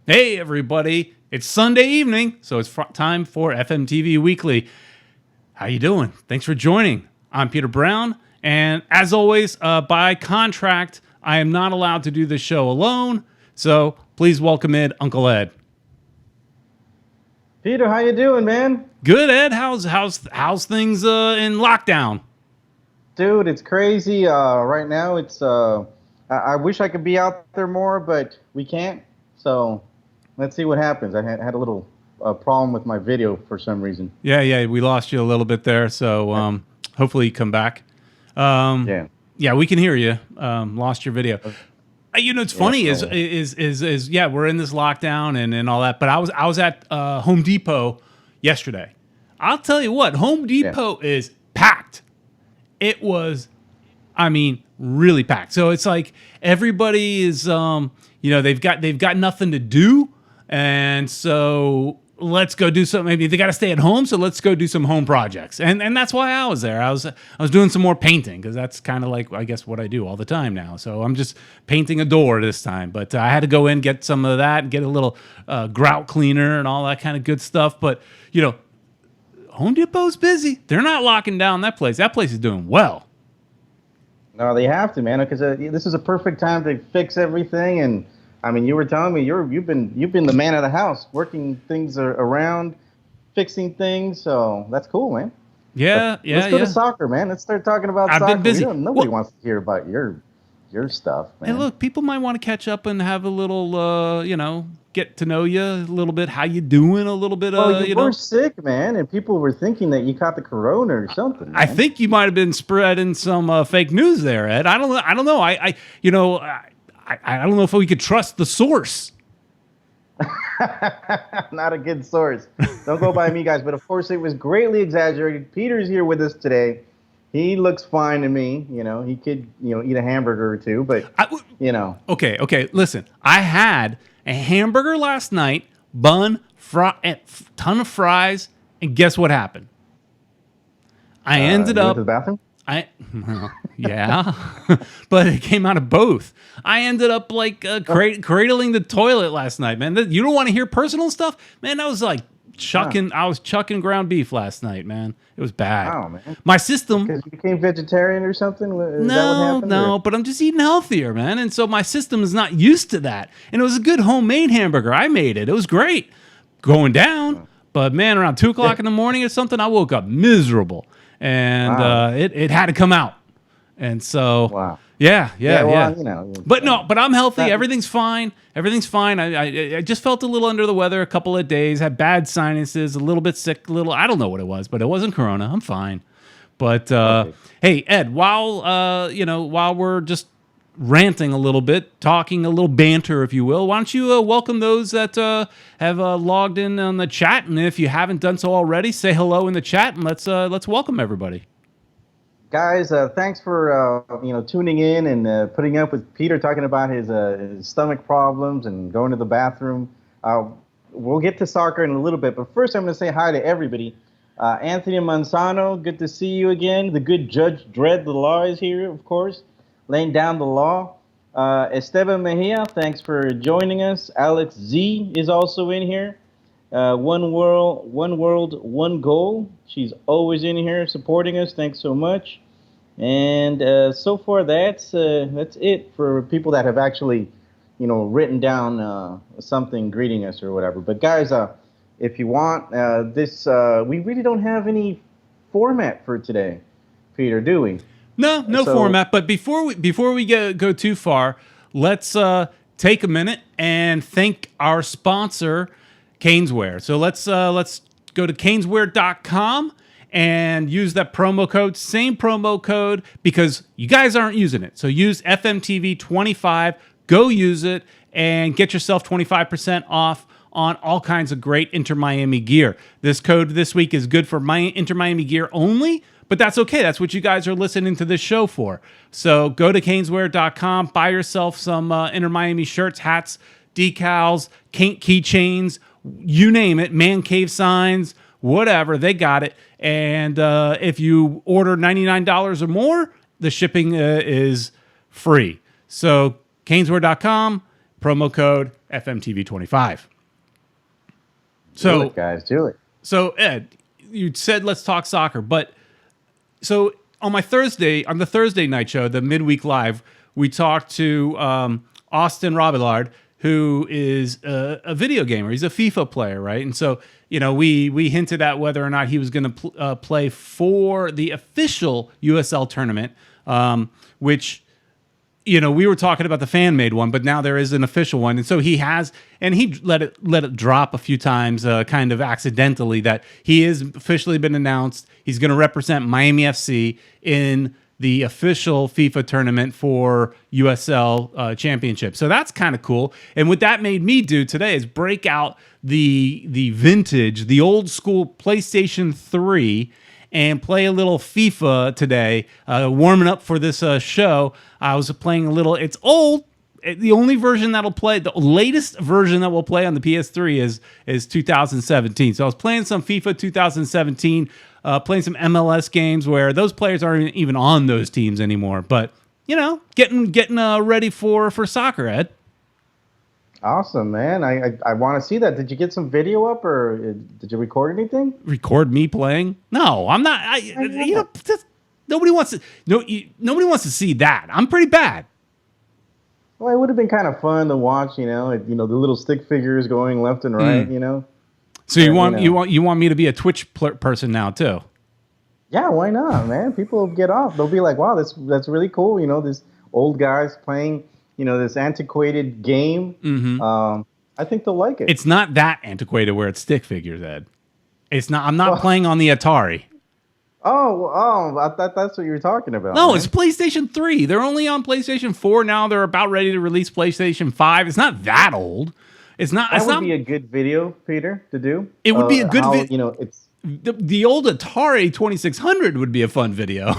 Hey, everybody. It's Sunday evening, so it's time for FMTV Weekly. How you doing? Thanks for joining. I'm Peter Brown, and as always, by contract, I am not allowed to do this show alone, so please welcome in Uncle Ed. Peter, how you doing, man? Good, Ed. How's things in lockdown? Dude, it's crazy. Right now, I wish I could be out there more, but we can't. So let's see what happens. I had a little problem with my video for some reason. Yeah, we lost you a little bit there, so hopefully you come back. Yeah, we can hear you. Lost your video. It's funny is we're in this lockdown and all that, but I was at Home Depot yesterday. I'll tell you what, Home Depot is packed. It was, really packed. So it's like everybody is, they've got nothing to do, and so let's go do something. Maybe they got to stay at home, so let's go do some home projects. And that's why I was there. I was doing some more painting because that's kind of like, I guess, what I do all the time now. So I'm just painting a door this time. But I had to go in, get some of that, get a little grout cleaner and all that kind of good stuff. But, Home Depot's busy. They're not locking down that place. That place is doing well. No, they have to, man, because this is a perfect time to fix everything. And you were telling me you've been the man of the house, working things around, fixing things. So that's cool, man. Yeah. Let's go to soccer, man. Let's start talking about soccer. I've been busy. Nobody wants to hear about your stuff, man. Hey, look, people might want to catch up and have a little, get to know you a little bit. How you doing? A little bit. You were sick, man, and people were thinking that you caught the corona or something. Man. I think you might have been spreading some fake news there, Ed. I don't know. I don't know if we could trust the source. Not a good source. Don't go by me, guys. But of course, it was greatly exaggerated. Peter's here with us today. He looks fine to me. He could, eat a hamburger or two, but Okay. Listen, I had a hamburger last night, bun, ton of fries, and guess what happened? I ended up to the bathroom. Yeah, but it came out of both. I ended up cradling the toilet last night, man. You don't want to hear personal stuff, man. I was like chucking. I was chucking ground beef last night, man. It was bad. Oh, man. My system. Because you became vegetarian or something? Is that what happened, no, but I'm just eating healthier, man. And so my system is not used to that. And it was a good homemade hamburger. I made it. It was great going down. But man, around 2 o'clock in the morning or something, I woke up miserable. And it had to come out. And so, yeah. But I'm healthy. Everything's fine. I just felt a little under the weather a couple of days. Had bad sinuses, a little bit sick, I don't know what it was, but it wasn't corona. I'm fine. But hey, Ed, while we're just ranting a little bit, talking a little banter, if you will, why don't you welcome those that have logged in on the chat, and if you haven't done so already, say hello in the chat, and let's welcome everybody. Guys, thanks for tuning in and putting up with Peter talking about his stomach problems and going to the bathroom. We'll get to soccer in a little bit, but first I'm going to say hi to everybody. Anthony Manzano, good to see you again. The good Judge Dredd the Law is here, of course, laying down the law. Esteban Mejia, thanks for joining us. Alex Z is also in here. One world, one goal. She's always in here supporting us. Thanks so much. And so far, that's it for people that have actually, written down something greeting us or whatever. But guys, if you want we really don't have any format for today, Peter, do we? No format. But before we go too far, let's take a minute and thank our sponsor, Caneswear. So let's go to caneswear.com and use that promo code, same promo code, because you guys aren't using it. So use FMTV25, go use it, and get yourself 25% off on all kinds of great Inter Miami gear. This code this week is good for Inter Miami gear only, but that's okay. That's what you guys are listening to this show for. So go to caneswear.com, buy yourself some Inter Miami shirts, hats, decals, keychains, you name it, man cave signs, whatever, they got it. And if you order $99 or more, the shipping is free. So caneswear.com, promo code FMTV25. So, do it, guys, do it. So, Ed, you said let's talk soccer, but so on the Thursday night show, the midweek live, we talked to Austin Robillard, who is a video gamer. He's a FIFA player, right? And so, we hinted at whether or not he was going to play for the official USL tournament, which, we were talking about the fan-made one, but now there is an official one. And so he let it drop a few times, kind of accidentally, that he has officially been announced. He's going to represent Miami FC in the official FIFA tournament for USL Championship. So that's kind of cool. And what that made me do today is break out the vintage, the old school PlayStation 3 and play a little FIFA today, warming up for this show. I was playing a little, it's old. The only version that'll play, the latest version that will play on the PS3 is 2017. So I was playing some FIFA 2017, playing some MLS games where those players aren't even on those teams anymore. But, getting ready for soccer, Ed. Awesome, man. I want to see that. Did you get some video up, or did you record anything? Record me playing? No, I'm not. Nobody wants to. Nobody wants to see that. I'm pretty bad. Well, it would have been kind of fun to watch. The little stick figures going left and right. So you want me to be a Twitch person now too? Yeah, why not, man? People will get off. They'll be like, "Wow, that's really cool." This old guys playing. This antiquated game. Mm-hmm. I think they'll like it. It's not that antiquated where it's stick figures, Ed. It's not. I'm not playing on the Atari. Oh, I thought that's what you were talking about. No, man. It's PlayStation 3. They're only on PlayStation 4 now. They're about ready to release PlayStation 5. It's not that old. It's not. That would be a good video, Peter, to do. It would be a good video. It's the old Atari 2600 would be a fun video.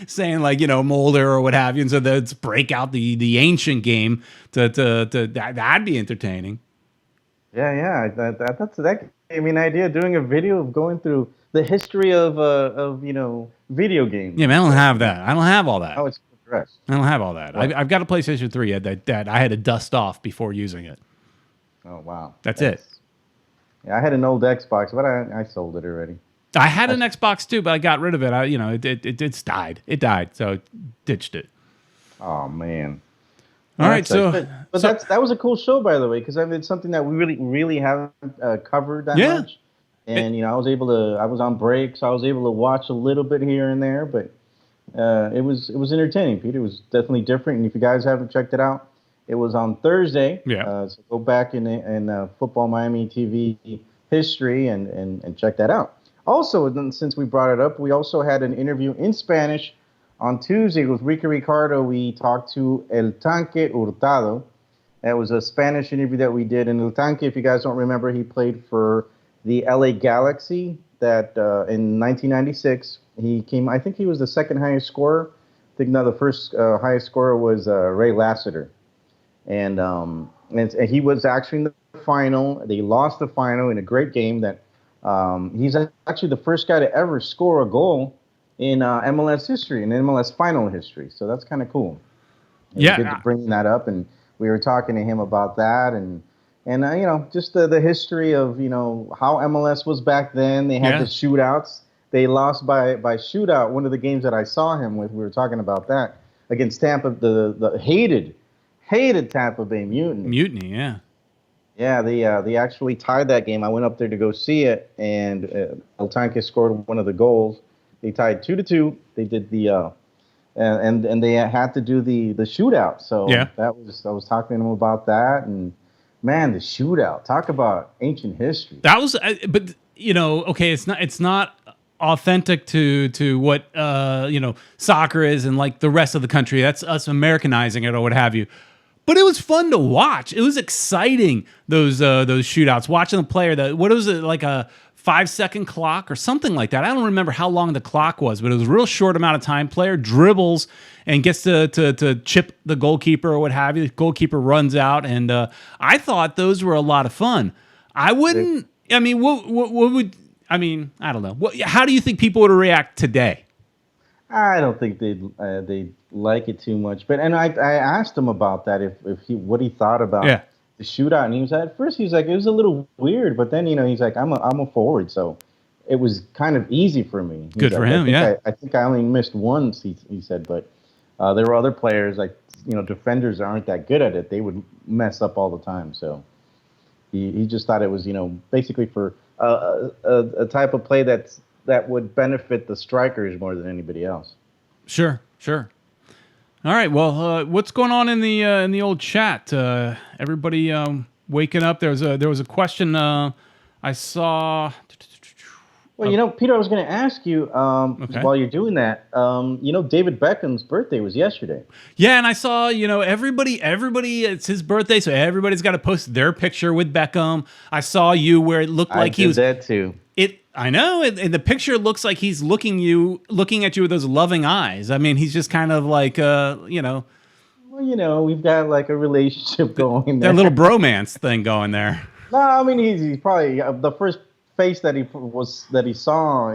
Saying Molder or what have you, and so let's break out the ancient game that'd be entertaining. Yeah, that gave me an idea. Doing a video of going through the history of video games. Yeah, man, I don't have that. I don't have all that. How it's progressed. I don't have all that. I've got a PlayStation 3 that I had to dust off before using it. Oh wow, that's it. Yeah, I had an old Xbox, but I sold it already. I had an Xbox too, but I got rid of it. It's died. It died, so I ditched it. Oh man! All right, but that was a cool show, by the way, because it's something that we really haven't covered that much. And I was on break, so I was able to watch a little bit here and there, but it was entertaining. Peter, it was definitely different. And if you guys haven't checked it out, it was on Thursday. Yeah. So go back in Futbol Miami TV history and check that out. Also, since we brought it up, we also had an interview in Spanish on Tuesday with Ricky Ricardo. We talked to El Tanque Hurtado. That was a Spanish interview that we did. And El Tanque, if you guys don't remember, he played for the LA Galaxy that in 1996. He came, I think he was the second highest scorer. I think now the first highest scorer was Ray Lassiter. And he was actually in the final. They lost the final in a great game that he's actually the first guy to ever score a goal in MLS history, in MLS final history. So that's kind of cool. Yeah. Good to bring that up. And we were talking to him about that and just the history of, how MLS was back then. They had the shootouts. They lost by shootout. One of the games that I saw him with, we were talking about that, against Tampa, the hated Tampa Bay Mutiny. Mutiny, yeah. Yeah, they actually tied that game. I went up there to go see it, and El Tanque scored one of the goals. They tied 2-2. They did the and they had to do the shootout. So I was talking to him about that, and man, the shootout. Talk about ancient history. That was, but okay, it's not authentic to what soccer is and like the rest of the country. That's us Americanizing it or what have you. But it was fun to watch. It was exciting, those shootouts. Watching the player, what was it, like a 5-second clock or something like that? I don't remember how long the clock was, but it was a real short amount of time. Player dribbles and gets to chip the goalkeeper or what have you. The goalkeeper runs out, and I thought those were a lot of fun. I wouldn't. I mean, what would? I mean, I don't know. How do you think people would react today? I don't think they'd like it too much. But and I asked him about that if he what he thought about Yeah, the shootout, and he was at first he was like it was a little weird, but then he's like I'm a forward, so it was kind of easy for me. He's good for like him. Yeah, I think I only missed once. He said, but there were other players like defenders aren't that good at it. They would mess up all the time. So he just thought it was basically for a type of play that would benefit the strikers more than anybody else. sure, sure. All right. Well, what's going on in the old chat? Everybody waking up. There was a question I saw. Well, Peter, I was going to ask you Okay. while you're doing that. David Beckham's birthday was yesterday. Yeah, and I saw, everybody, it's his birthday, so everybody's got to post their picture with Beckham. I saw you where it looked like he was. I did that too. I know, and the picture looks like he's looking at you with those loving eyes. I mean, he's just kind of like, Well, we've got like a relationship going there. that little bromance thing going there. No, I mean he's probably the first face that he saw,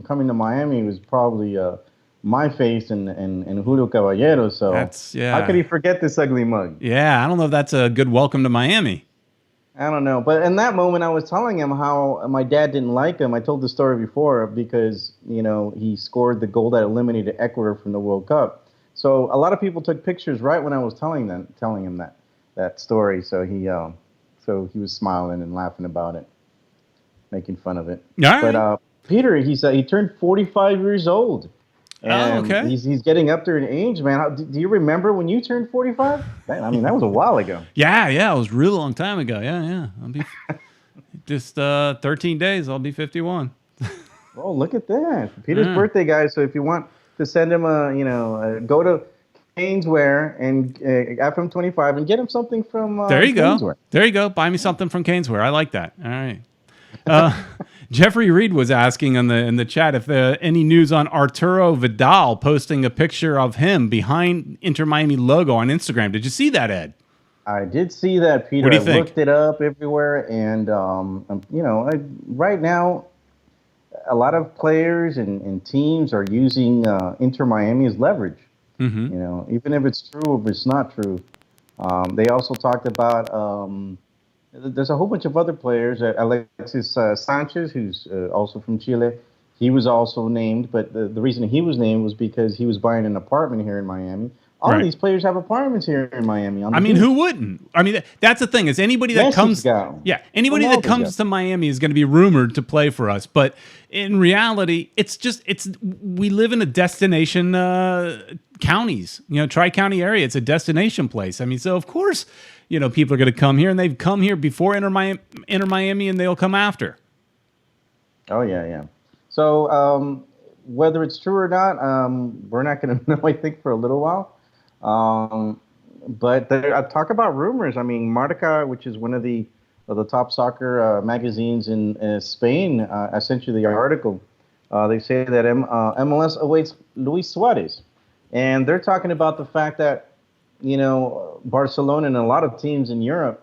coming to Miami was probably my face and Julio Caballero. So how could he forget this ugly mug? Yeah, I don't know if that's a good welcome to Miami. I don't know, but in that moment, I was telling him how my dad didn't like him. I told the story before because he scored the goal that eliminated Ecuador from the World Cup. So a lot of people took pictures right when I was telling him that story. So he was smiling and laughing about it, making fun of it. All right. But Peter, he turned 45 years old. And okay. He's getting up there in age, man. Do you remember when you turned 45? I mean, that was a while ago. Yeah, it was a real long time ago. Yeah. I'll be just 13 days. I'll be 51. Oh, look at that. Peter's birthday, guys. So if you want to send him go to Caneswear and FM25 and get him something from there you Caneswear. go. There you go. Buy me something from Caneswear. I like that. All right. Jeffrey Reed was asking in the chat if any news on Arturo Vidal posting a picture of him behind Inter Miami logo on Instagram. Did you see that, Ed? I did see that, Peter. What do you think? Looked it up everywhere, and right now, a lot of players and teams are using Inter Miami as leverage. Mm-hmm. Even if it's true or if it's not true. They also talked about. There's a whole bunch of other players. Alexis Sanchez, who's also from Chile, he was also named. But the reason he was named was because he was buying an apartment here in Miami. All of these players have apartments here in Miami. I mean, who wouldn't? I mean, that's the thing is anybody that comes to Miami is going to be rumored to play for us. But in reality, we live in a destination counties, tri-county area. It's a destination place. I mean, so of course, people are going to come here, and they've come here before Inter Miami, and they'll come after. Oh yeah. So whether it's true or not, we're not going to know. I think for a little while. But I talk about rumors. I mean, Marca, which is one of the top soccer magazines in Spain, essentially the article. They say that MLS awaits Luis Suarez, and they're talking about the fact that Barcelona and a lot of teams in Europe,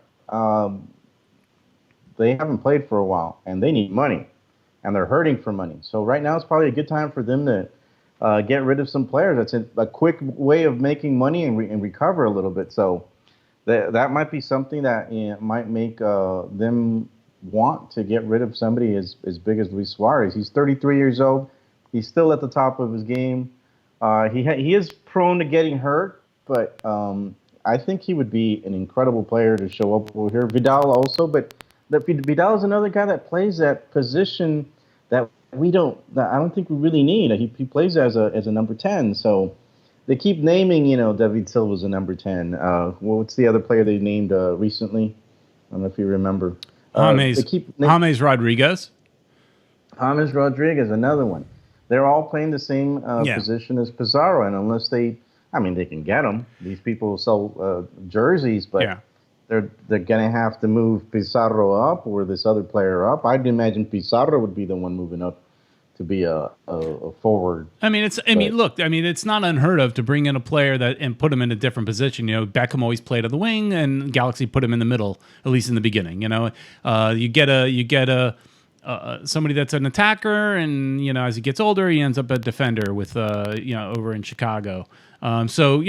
they haven't played for a while, and they need money, and they're hurting for money. So right now, it's probably a good time for them to get rid of some players. That's a quick way of making money and recover a little bit. So that might be something that might make them want to get rid of somebody as big as Luis Suarez. He's 33 years old. He's still at the top of his game. He is prone to getting hurt, but I think he would be an incredible player to show up over here. Vidal also, but Vidal is another guy that plays that position that I don't think we really need. He plays as a number 10. So they keep naming, David Silva's a number 10. What's the other player they named recently? I don't know if you remember. James Rodriguez. James Rodriguez, another one. They're all playing the same position as Pizarro, and unless they can get them. These people sell jerseys, but they're gonna have to move Pizarro up or this other player up. I'd imagine Pizarro would be the one moving up to be a forward. It's not unheard of to bring in a player and put him in a different position. Beckham always played on the wing, and Galaxy put him in the middle, at least in the beginning. You get a somebody that's an attacker, and as he gets older, he ends up a defender with over in Chicago. So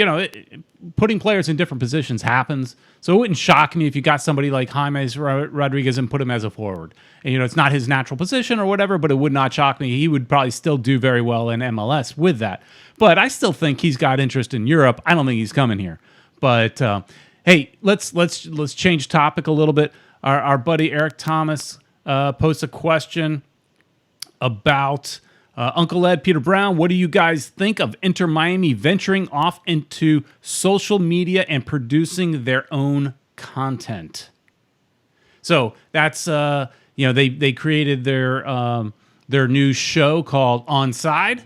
putting players in different positions happens. So it wouldn't shock me if you got somebody like James Rodriguez and put him as a forward. And it's not his natural position or whatever, but it would not shock me. He would probably still do very well in MLS with that. But I still think he's got interest in Europe. I don't think he's coming here. But hey, let's change topic a little bit. Our buddy Eric Thomas posts a question about Uncle Ed, Peter Brown. What do you guys think of Inter Miami venturing off into social media and producing their own content? So that's they created their new show called Onside,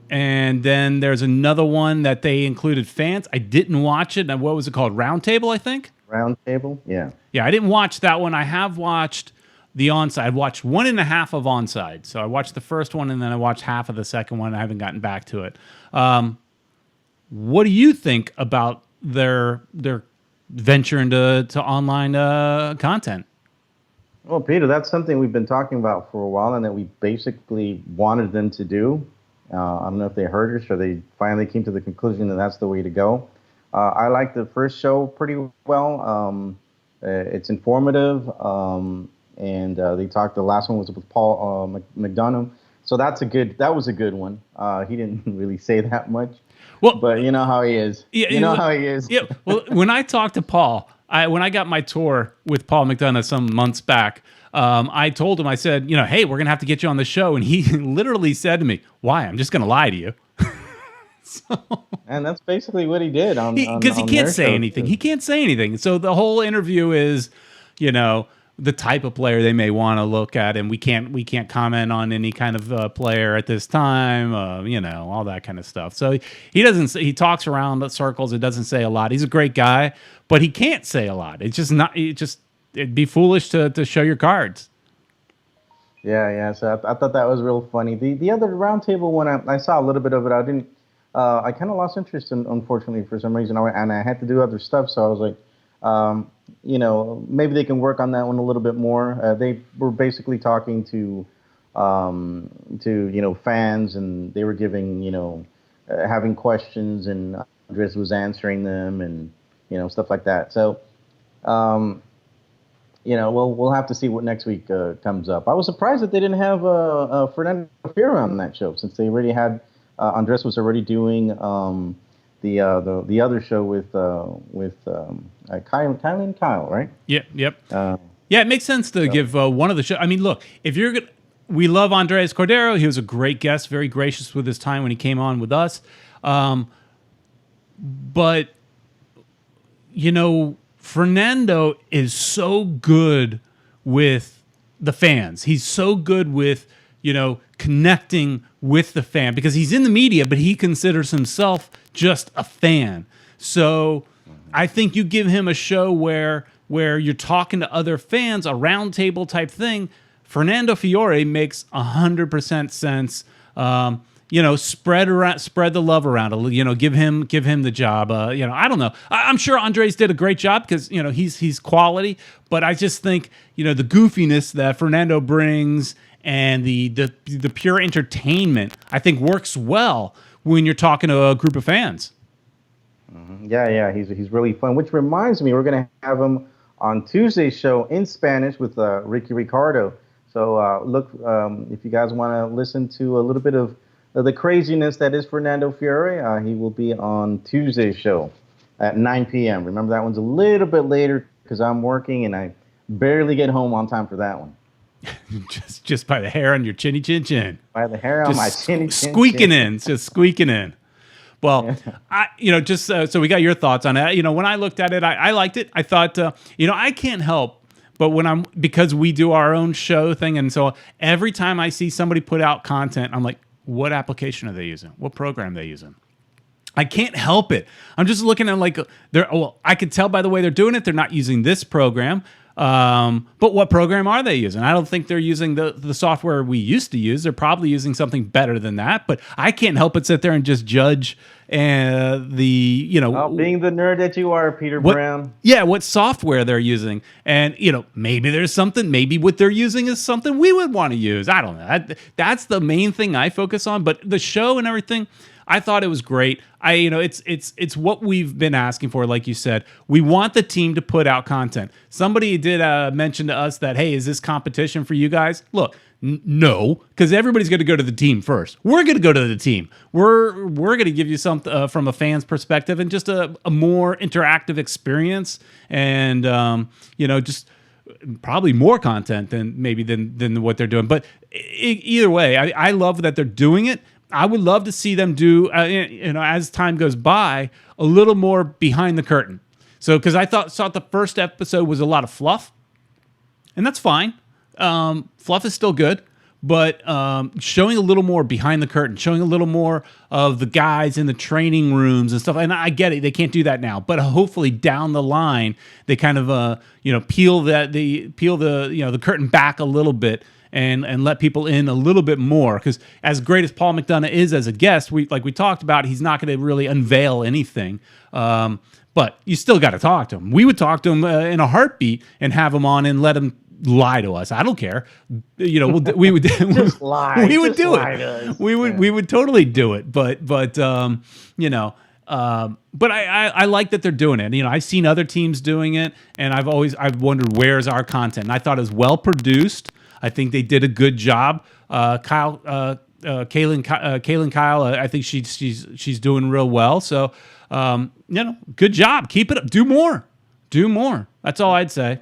and then there's another one that they included fans. I didn't watch it. What was it called? Roundtable, I think. Roundtable, yeah. Yeah, I didn't watch that one. I have watched the Onside. I watched 1.5 of Onside. So I watched the first one, and then I watched half of the second one. I haven't gotten back to it. What do you think about their venture into online content? Well, Peter, that's something we've been talking about for a while, and that we basically wanted them to do. I don't know if they heard us or they finally came to the conclusion that that's the way to go. I liked the first show pretty well. It's informative. And they talked. The last one was with Paul McDonough, so that was a good one. He didn't really say that much, but you know how he is. Yeah, how he is. Yeah. Well, when I talked to Paul, when I got my tour with Paul McDonough some months back, I told him, I said, hey, we're gonna have to get you on the show, and he literally said to me, "Why? I'm just gonna lie to you." And that's basically what he did because he can't say anything. He can't say anything. So the whole interview is, the type of player they may want to look at, and we can't comment on any kind of player at this time, all that kind of stuff. So he talks around the circles. It doesn't say a lot. He's a great guy, but he can't say a lot. It's just not. It'd be foolish to show your cards. Yeah. So I thought that was real funny. The other roundtable one, I saw a little bit of it. I didn't. I kind of lost interest unfortunately, for some reason, and I had to do other stuff. So I was like. Maybe they can work on that one a little bit more. They were basically talking to fans, and they were giving, having questions, and Andres was answering them, and stuff like that. So, we'll have to see what next week comes up. I was surprised that they didn't have Fernando Fiera on that show, since they already had Andres was already doing. The other show with Kyle and Kyle, right? Yep. Yeah, it makes sense to give one of the show. I mean, look, we love Andres Cordero. He was a great guest, very gracious with his time when he came on with us. But Fernando is so good with the fans. He's so good with connecting with the fan, because he's in the media, but he considers himself just a fan. So I think you give him a show where you're talking to other fans, a roundtable type thing. Fernando Fiore makes 100% sense. Spread the love around. Give him the job. I don't know. I'm sure Andres did a great job, because he's quality. But I just think the goofiness that Fernando brings, and the pure entertainment, I think, works well when you're talking to a group of fans. Mm-hmm. Yeah, he's really fun. Which reminds me, we're gonna have him on Tuesday's show in Spanish with Ricky Ricardo. So look, if you guys want to listen to a little bit of the craziness that is Fernando Fiore, he will be on Tuesday's show at 9 p.m. Remember, that one's a little bit later because I'm working and I barely get home on time for that one. just by the hair on your chinny chin chin. By the hair on my chinny chin squeaking in, just squeaking in. Well, so we got your thoughts on it. When I looked at it, I liked it. I thought, I can't help but because we do our own show thing, and so every time I see somebody put out content, I'm like, what application are they using? What program are they using? I can't help it. I'm just looking at I could tell by the way they're doing it, they're not using this program. But what program are they using? I don't think they're using the software we used to use. They're probably using something better than that, but I can't help but sit there and just judge and being the nerd that you are, Peter Brown. Yeah, what software they're using, and maybe there's something. Maybe what they're using is something we would want to use. I don't know. That's the main thing I focus on. But the show and everything, I thought it was great. It's what we've been asking for. Like you said, we want the team to put out content. Somebody did mention to us that, hey, is this competition for you guys? Look, no, because everybody's going to go to the team first. We're going to go to the team. We're going to give you something from a fan's perspective and just a more interactive experience, and just probably more content than what they're doing. But either way, I love that they're doing it. I would love to see them do, as time goes by, a little more behind the curtain. So, because I thought the first episode was a lot of fluff, and that's fine. Fluff is still good, but showing a little more behind the curtain, showing a little more of the guys in the training rooms and stuff. And I get it, they can't do that now, but hopefully down the line they kind of peel the curtain back a little bit and let people in a little bit more. Because as great as Paul McDonough is as a guest, we talked about, he's not going to really unveil anything. But you still got to talk to him. We would talk to him in a heartbeat and have him on and let him lie to us. I don't care. We would just lie. We would just do lie it. To us. We would totally do it. But I like that they're doing it. I've seen other teams doing it, and I've wondered, where's our content? And I thought it was well produced. I think they did a good job. Kaylin Kyle, I think she's doing real well. So good job. Keep it up. Do more. That's all I'd say.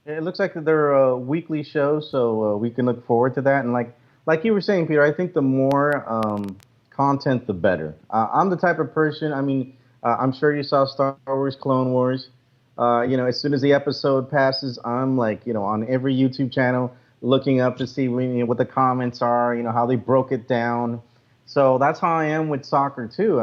It looks like they're weekly shows, so we can look forward to that. And like you were saying, Peter, I think the more content, the better. I'm the type of person. I'm sure you saw Star Wars Clone Wars. As soon as the episode passes, I'm on every YouTube channel looking up to see what the comments are. How they broke it down. So that's how I am with soccer too.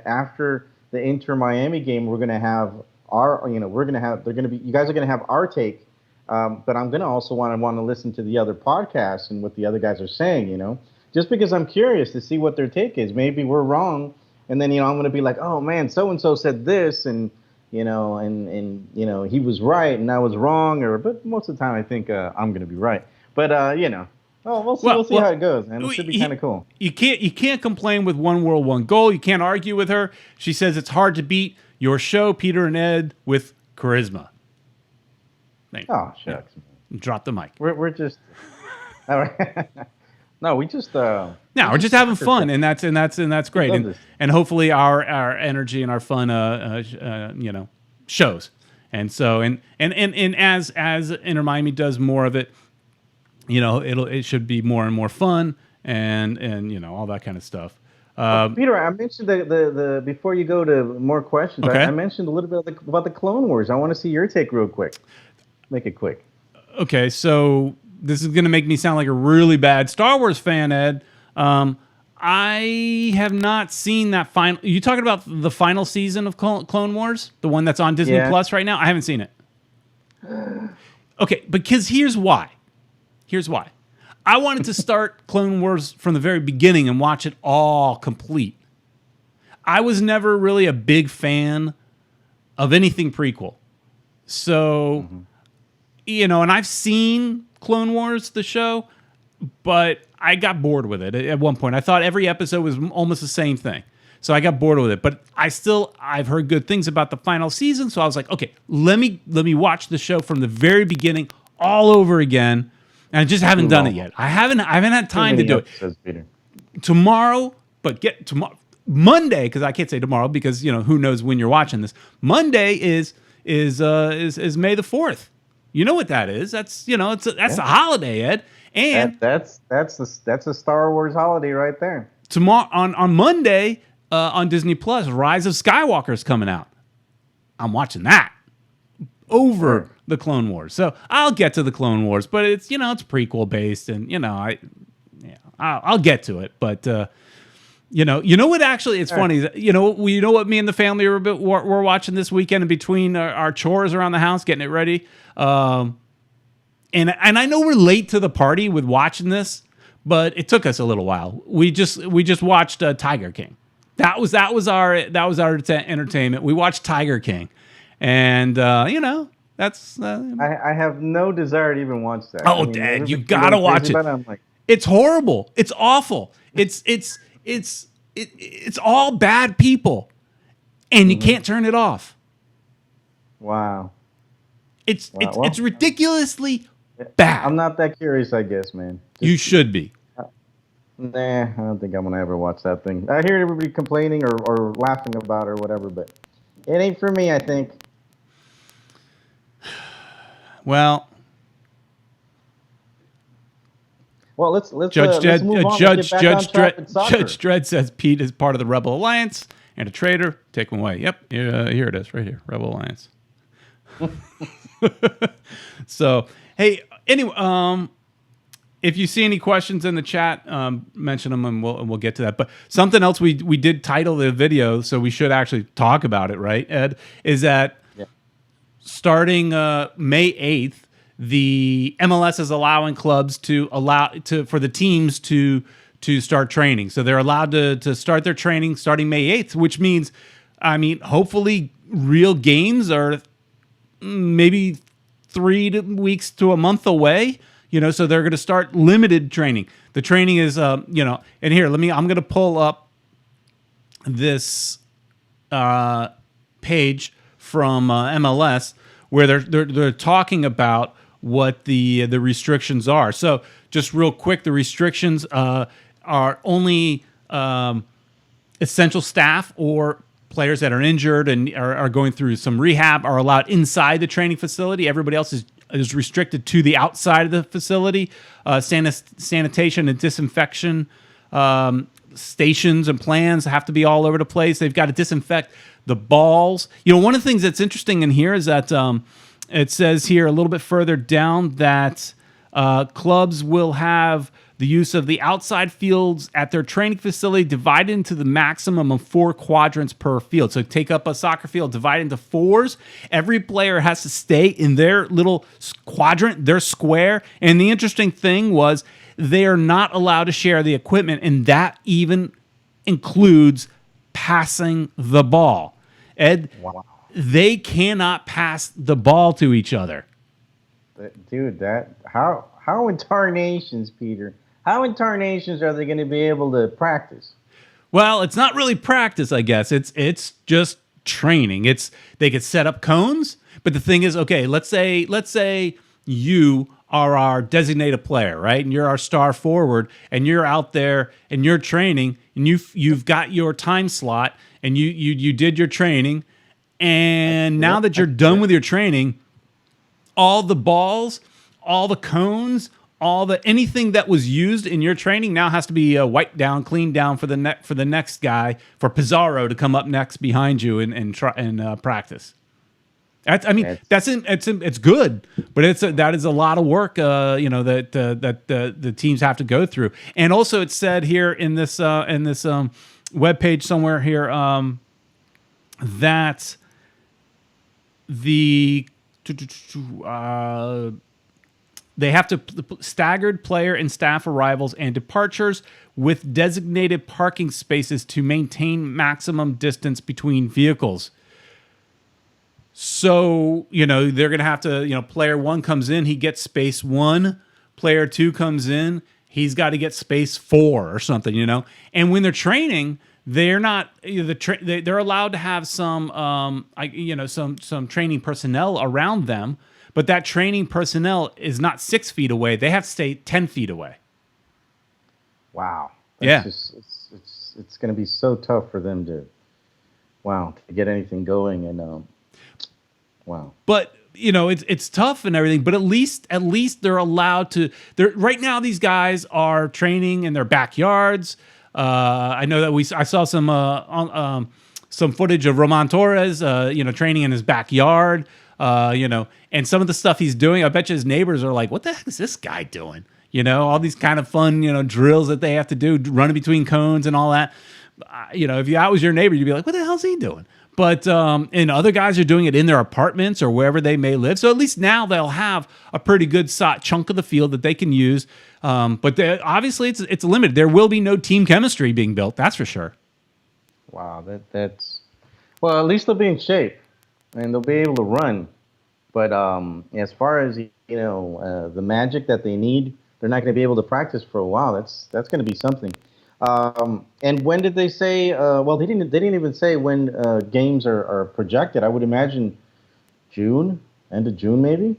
After the Inter Miami game, we're gonna have you guys are gonna have our take. But I'm going to also want to listen to the other podcasts and what the other guys are saying, just because I'm curious to see what their take is. Maybe we're wrong. And then, I'm going to be like, oh man, so-and-so said this and he was right and I was wrong. But most of the time I think I'm going to be right. But, we'll see how it goes. And it should be kind of cool. You can't complain with One World, One Goal. You can't argue with her. She says it's hard to beat your show, Peter and Ed, with charisma. Oh shucks! Drop the mic. We're just no, we just we're just having fun, and that's great, and hopefully our energy and our fun shows, and so and as Inter Miami does more of it, it should be more and more fun, and all that kind of stuff. Peter, I mentioned the before you go to more questions. Okay. I mentioned a little bit about the Clone Wars. I want to see your take real quick. Make it quick. Okay, so this is going to make me sound like a really bad Star Wars fan, Ed. I have not seen that final. You talking about the final season of Clone Wars, the one that's on Disney Plus right now? I haven't seen it. Okay, because here's why. I wanted to start Clone Wars from the very beginning and watch it all complete. I was never really a big fan of anything prequel, so. Mm-hmm. And I've seen Clone Wars, the show, but I got bored with it at one point. I thought every episode was almost the same thing. So I got bored with it. But I've heard good things about the final season. So I was like, okay, let me watch the show from the very beginning all over again. And I just haven't done it yet. I haven't had time to do it. Tomorrow, Monday, because I can't say tomorrow because who knows when you're watching this. Monday is May the 4th. You know what that is? That's that's a holiday, Ed. And that's a Star Wars holiday right there. Tomorrow on Monday on Disney Plus, Rise of Skywalker is coming out. I'm watching that over the Clone Wars. So I'll get to the Clone Wars, but it's it's prequel based, and I'll get to it. But you know what? Actually, it's funny. You know what? Me and the family were watching this weekend in between our chores around the house, getting it ready. And I know we're late to the party with watching this, but it took us a little while. We just watched Tiger King. That was our entertainment. We watched Tiger King, and that's. I have no desire to even watch that. Oh, Dad, you gotta watch it. I'm like, it's horrible. It's awful. It's all bad people, and you can't turn it off. Wow. It's ridiculously bad. I'm not that curious, I guess, man. You should be. Nah, I don't think I'm gonna ever watch that thing. I hear everybody complaining or laughing about it or whatever, but it ain't for me, I think. Well, let's Judge move on. Judge Dredd says Pete is part of the Rebel Alliance and a traitor. Take him away. Yep, here it is, right here, Rebel Alliance. So, hey, anyway, if you see any questions in the chat, mention them and we'll get to that. But something else we did title the video, so we should actually talk about it, right, Ed? Is that starting May 8th, the MLS is allowing clubs for the teams to start training. So they're allowed to start their training starting May 8th, which means, hopefully real games are maybe 3 weeks to a month away. So they're going to start limited training. The training is, and here, I'm going to pull up this page from MLS where they're talking about what the restrictions are. So just real quick, the restrictions are only essential staff or players that are injured and are going through some rehab are allowed inside the training facility. Everybody else is restricted to the outside of the facility. Sanitation and disinfection stations and plans have to be all over the place. They've got to disinfect the balls. One of the things that's interesting in here is that it says here a little bit further down that clubs will have the use of the outside fields at their training facility divided into the maximum of 4 quadrants per field. So take up a soccer field, divide into 4s. Every player has to stay in their little quadrant, their square. And the interesting thing was they are not allowed to share the equipment, and that even includes passing the ball. Ed, wow. They cannot pass the ball to each other. Dude, how in tarnations, Peter? How in tarnations are they going to be able to practice? Well, it's not really practice, I guess. It's just training. They could set up cones, but the thing is, okay, let's say you are our designated player, right? And you're our star forward, and you're out there and you're training, and you've got your time slot, and you did your training, and now that you're done with your training, all the balls, all the cones, anything that was used in your training now has to be wiped down, cleaned down for the next guy, for Pizarro to come up next behind you and try and practice. It's good, but that is a lot of work, that the teams have to go through. And also, it said here in this webpage somewhere here that they have to staggered player and staff arrivals and departures with designated parking spaces to maintain maximum distance between vehicles. So, they're going to have to, player 1 comes in, he gets space 1. Player 2 comes in, he's got to get space 4 or something, And when they're training, they're not, they're allowed to have some training personnel around them. But that training personnel is not 6 feet away. They have to stay 10 feet away. Wow. It's going to be so tough for them to get anything going. And wow. But it's tough and everything. But at least they're allowed to. Right now, these guys are training in their backyards. I know that I saw some footage of Roman Torres, training in his backyard. And some of the stuff he's doing, I bet you his neighbors are like, what the heck is this guy doing? All these kind of fun, drills that they have to do, running between cones and all that. If that was your neighbor, you'd be like, what the hell's he doing? But, and other guys are doing it in their apartments or wherever they may live. So at least now they'll have a pretty good chunk of the field that they can use. But obviously it's limited. There will be no team chemistry being built. That's for sure. Wow, that's well. At least they'll be in shape, and they'll be able to run. But as far as the magic that they need, they're not going to be able to practice for a while. That's going to be something. And when did they say? Well, they didn't even say when games are projected. I would imagine June, end of June, maybe.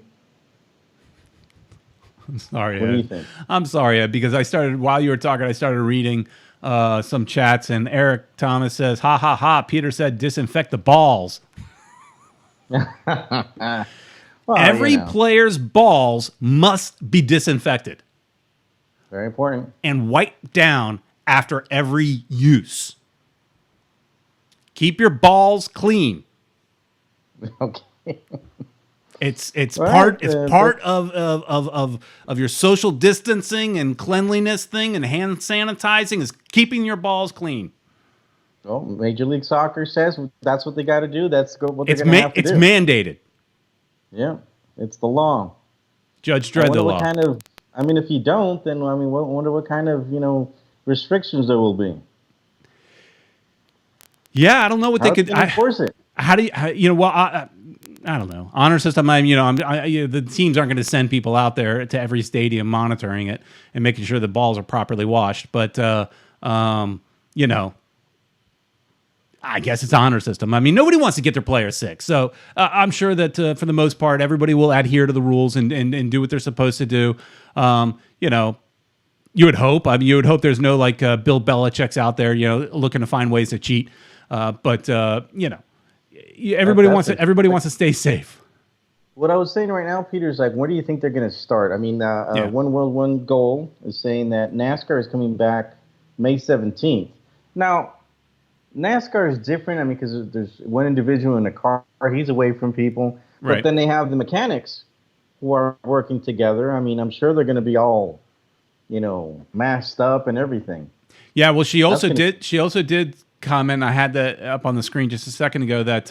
I'm sorry, What do you Ed. think? I'm sorry, Ed, because I started while you were talking. I started reading some chats, and Eric Thomas says, "Ha ha ha." Peter said, "Disinfect the balls." Well, Every player's balls must be disinfected very important. and wiped down after every use. Keep your balls clean. Okay. It's All part right, it's part of your social distancing and cleanliness thing and hand sanitizing is keeping your balls clean. Well, Major League Soccer says that's what they got to do. What they're going to have to It's do. mandated. Yeah, it's the law. Judge I Dredd wonder the what law. kind of. I mean, if you don't, then I mean, wonder what kind of restrictions there will be. Yeah, I don't know what How they are they could. going to enforce it? How do you know? Well, I don't know. Honor system. The teams aren't going to send people out there to every stadium monitoring it and making sure the balls are properly washed. But you know, I guess it's honor system. I mean, nobody wants to get their players sick. So I'm sure that for the most part, everybody will adhere to the rules and do what they're supposed to do. You know, you would hope. I mean, you would hope there's no like Bill Belichick's out there, looking to find ways to cheat. But everybody wants to stay safe. What I was saying right now, Peter, is like, where do you think they're going to start? I mean, One World, One Goal is saying that NASCAR is coming back May 17th. Now, NASCAR is different. I mean, because there's one individual in a car, he's away from people. But Right. then they have the mechanics who are working together. I mean, I'm sure they're going to be all, masked up and everything. Yeah, well, she also did comment. I had that up on the screen just a second ago that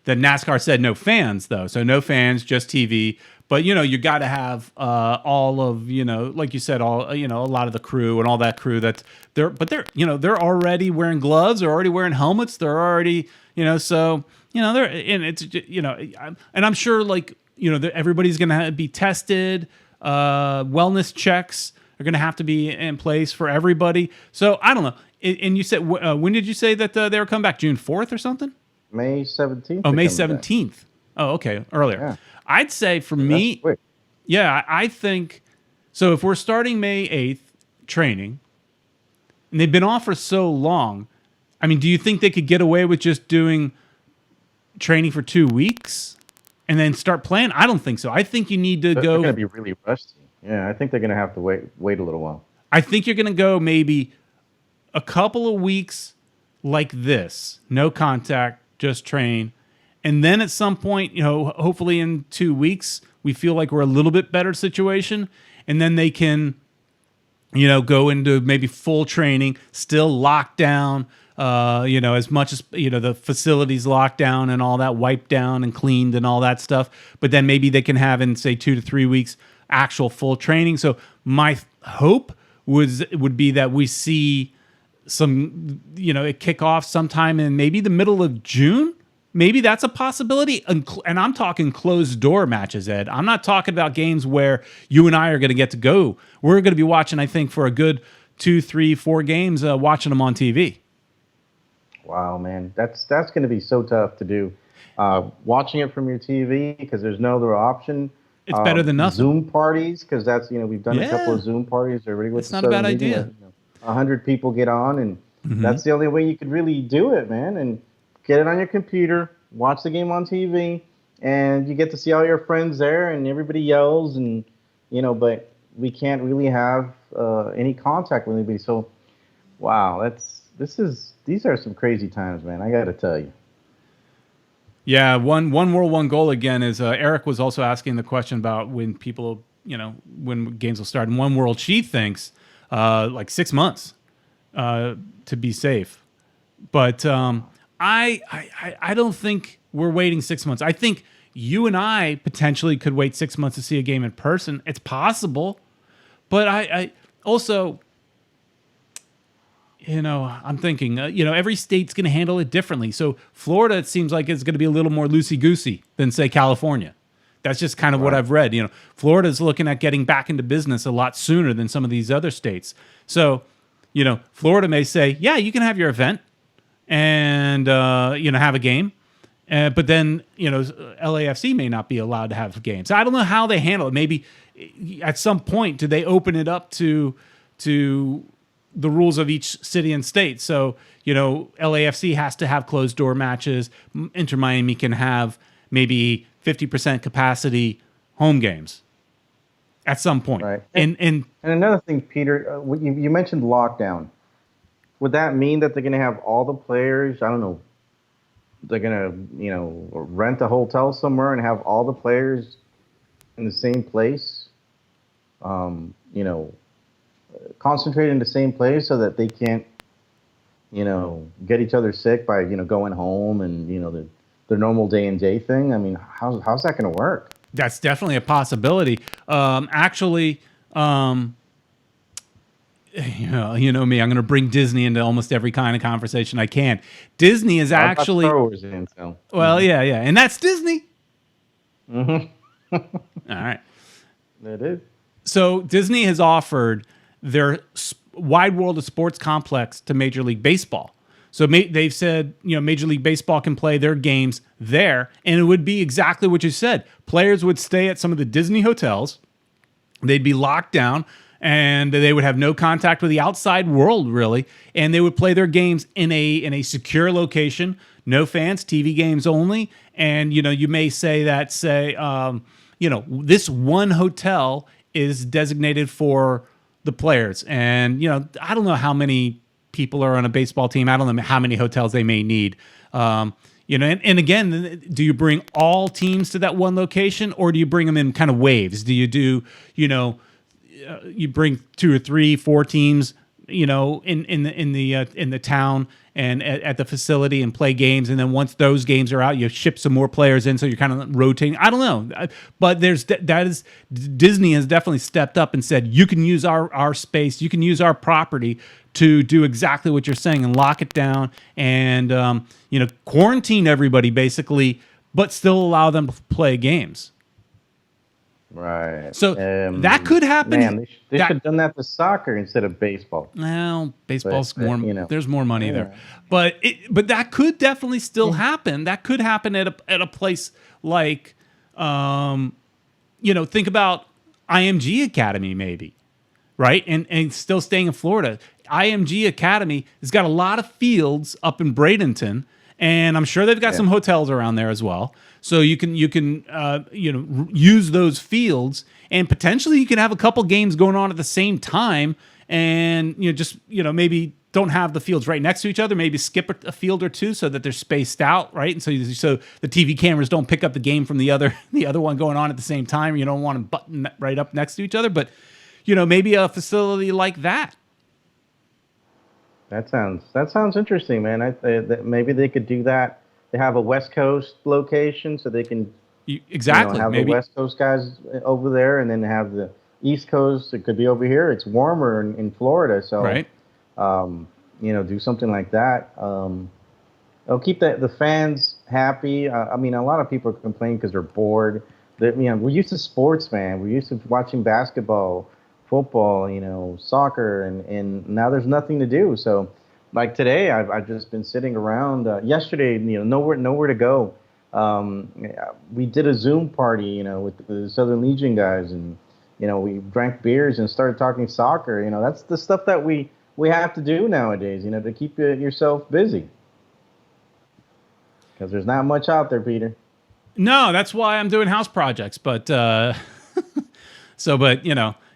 NASCAR said no fans though, so no fans, just TV. But you got to have all of like you said, all a lot of the crew and all that crew that's there. But they're already wearing gloves, they're already wearing helmets, they're already so they're and it's and I'm sure everybody's gonna be tested, wellness checks are going to have to be in place for everybody. So I don't know. And you said, when did you say that they were coming back? June 4th or something? May 17th. Oh, May 17th. Oh, okay. Earlier. Yeah. I'd say for me, yeah, I think, so if we're starting May 8th training, and they've been off for so long, I mean, do you think they could get away with just doing training for 2 weeks and then start playing? I don't think so. I think you need to go. They're going to be really rusty. Yeah, I think they're going to have to wait a little while. I think you're going to go maybe a couple of weeks like this, no contact, just train. And then at some point, hopefully in 2 weeks, we feel like we're a little bit better situation. And then they can, go into maybe full training, still locked down, as much as, the facilities locked down and all that, wiped down and cleaned and all that stuff. But then maybe they can have in, say, 2 to 3 weeks, actual full training. So my hope would be that we see some, it kick off sometime in maybe the middle of June. Maybe that's a possibility. And I'm talking closed door matches, Ed. I'm not talking about games where you and I are going to get to go. We're going to be watching, I think, for a good 2, 3, 4 games, watching them on TV. Wow, man. That's going to be so tough to do. Watching it from your TV because there's no other option. It's better than nothing. Zoom parties, because that's we've done a couple of Zoom parties already. It's not a bad idea. 100 people get on, and that's the only way you could really do it, man. And get it on your computer, watch the game on TV, and you get to see all your friends there, and everybody yells, and but we can't really have any contact with anybody. So, wow, these are some crazy times, man. I got to tell you. Yeah, one world, one goal again is Eric was also asking the question about when people, when games will start. And one world, she thinks like 6 months to be safe. But I don't think we're waiting 6 months. I think you and I potentially could wait 6 months to see a game in person. It's possible. But I also, I'm thinking, every state's going to handle it differently. So Florida, it seems like it's going to be a little more loosey-goosey than, say, California. That's just kind of what I've read. Florida's looking at getting back into business a lot sooner than some of these other states. So, Florida may say, yeah, you can have your event and, have a game. But then, LAFC may not be allowed to have games. I don't know how they handle it. Maybe at some point, do they open it up to the rules of each city and state? So, LAFC has to have closed door matches. Inter Miami can have maybe 50% capacity home games at some point. Right. And another thing, Peter, you mentioned lockdown. Would that mean that they're going to have all the players? I don't know. They're going to, rent a hotel somewhere and have all the players in the same place, concentrate in the same place so that they can't, get each other sick by, going home and, the normal day-and-day thing. I mean, how's that going to work? That's definitely a possibility. Actually, you know me, I'm going to bring Disney into almost every kind of conversation I can. Disney is actually... Well, yeah, and that's Disney. Mm-hmm. All right. It is. So Disney has offered their Wide World of Sports complex to Major League Baseball. So they've said, Major League Baseball can play their games there, and it would be exactly what you said. Players would stay at some of the Disney hotels. They'd be locked down, and they would have no contact with the outside world, really. And they would play their games in a secure location, no fans, TV games only. And, you may say that, this one hotel is designated for the players. And, I don't know how many people are on a baseball team. I don't know how many hotels they may need. And again, do you bring all teams to that one location, or do you bring them in kind of waves? Do you do, you bring 2 or 3, 4 teams, in the town and at the facility and play games, and then once those games are out, you ship some more players in, so you're kind of rotating. I don't know, but Disney has definitely stepped up and said, you can use our space, you can use our property to do exactly what you're saying and lock it down and quarantine everybody basically, but still allow them to play games. Right. So that could happen. Man, they should have done that to soccer instead of baseball. Well, baseball's more. There's more money there, but that could definitely still happen. That could happen at a place like, think about IMG Academy maybe, right? And still staying in Florida. IMG Academy has got a lot of fields up in Bradenton, and I'm sure they've got some hotels around there as well. So you can use those fields, and potentially you can have a couple games going on at the same time, and maybe don't have the fields right next to each other. Maybe skip a field or two so that they're spaced out, right? And so the TV cameras don't pick up the game from the other one going on at the same time. You don't want them button right up next to each other, but maybe a facility like that. That sounds interesting, man. Maybe they could do that. They have a West Coast location, so they can have maybe the West Coast guys over there, and then have the East Coast. It could be over here. It's warmer in Florida, so right. Do something like that. It'll keep the fans happy. I mean, a lot of people are complaining because they're bored. We're used to sports, man. We're used to watching basketball, football, soccer, and now there's nothing to do. So, like today, I've just been sitting around. Yesterday, nowhere to go. We did a Zoom party, with the Southern Legion guys, and we drank beers and started talking soccer. That's the stuff that we have to do nowadays, to keep yourself busy. Because there's not much out there, Peter. No, that's why I'm doing house projects. But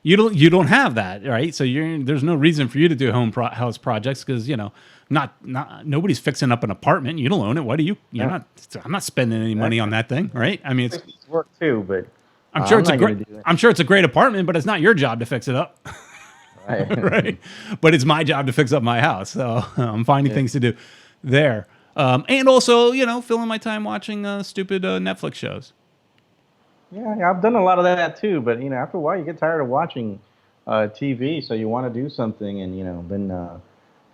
you don't have that, right? So there's no reason for you to do house projects because nobody's fixing up an apartment. You don't own it. Why do you? I'm not spending any money on that thing, right? I mean, it's work too, but I'm sure it's a great apartment, but it's not your job to fix it up. Right. Right. But it's my job to fix up my house. So I'm finding things to do there. And also, filling my time watching stupid Netflix shows. Yeah, I've done a lot of that too. But after a while, you get tired of watching TV, so you want to do something. And then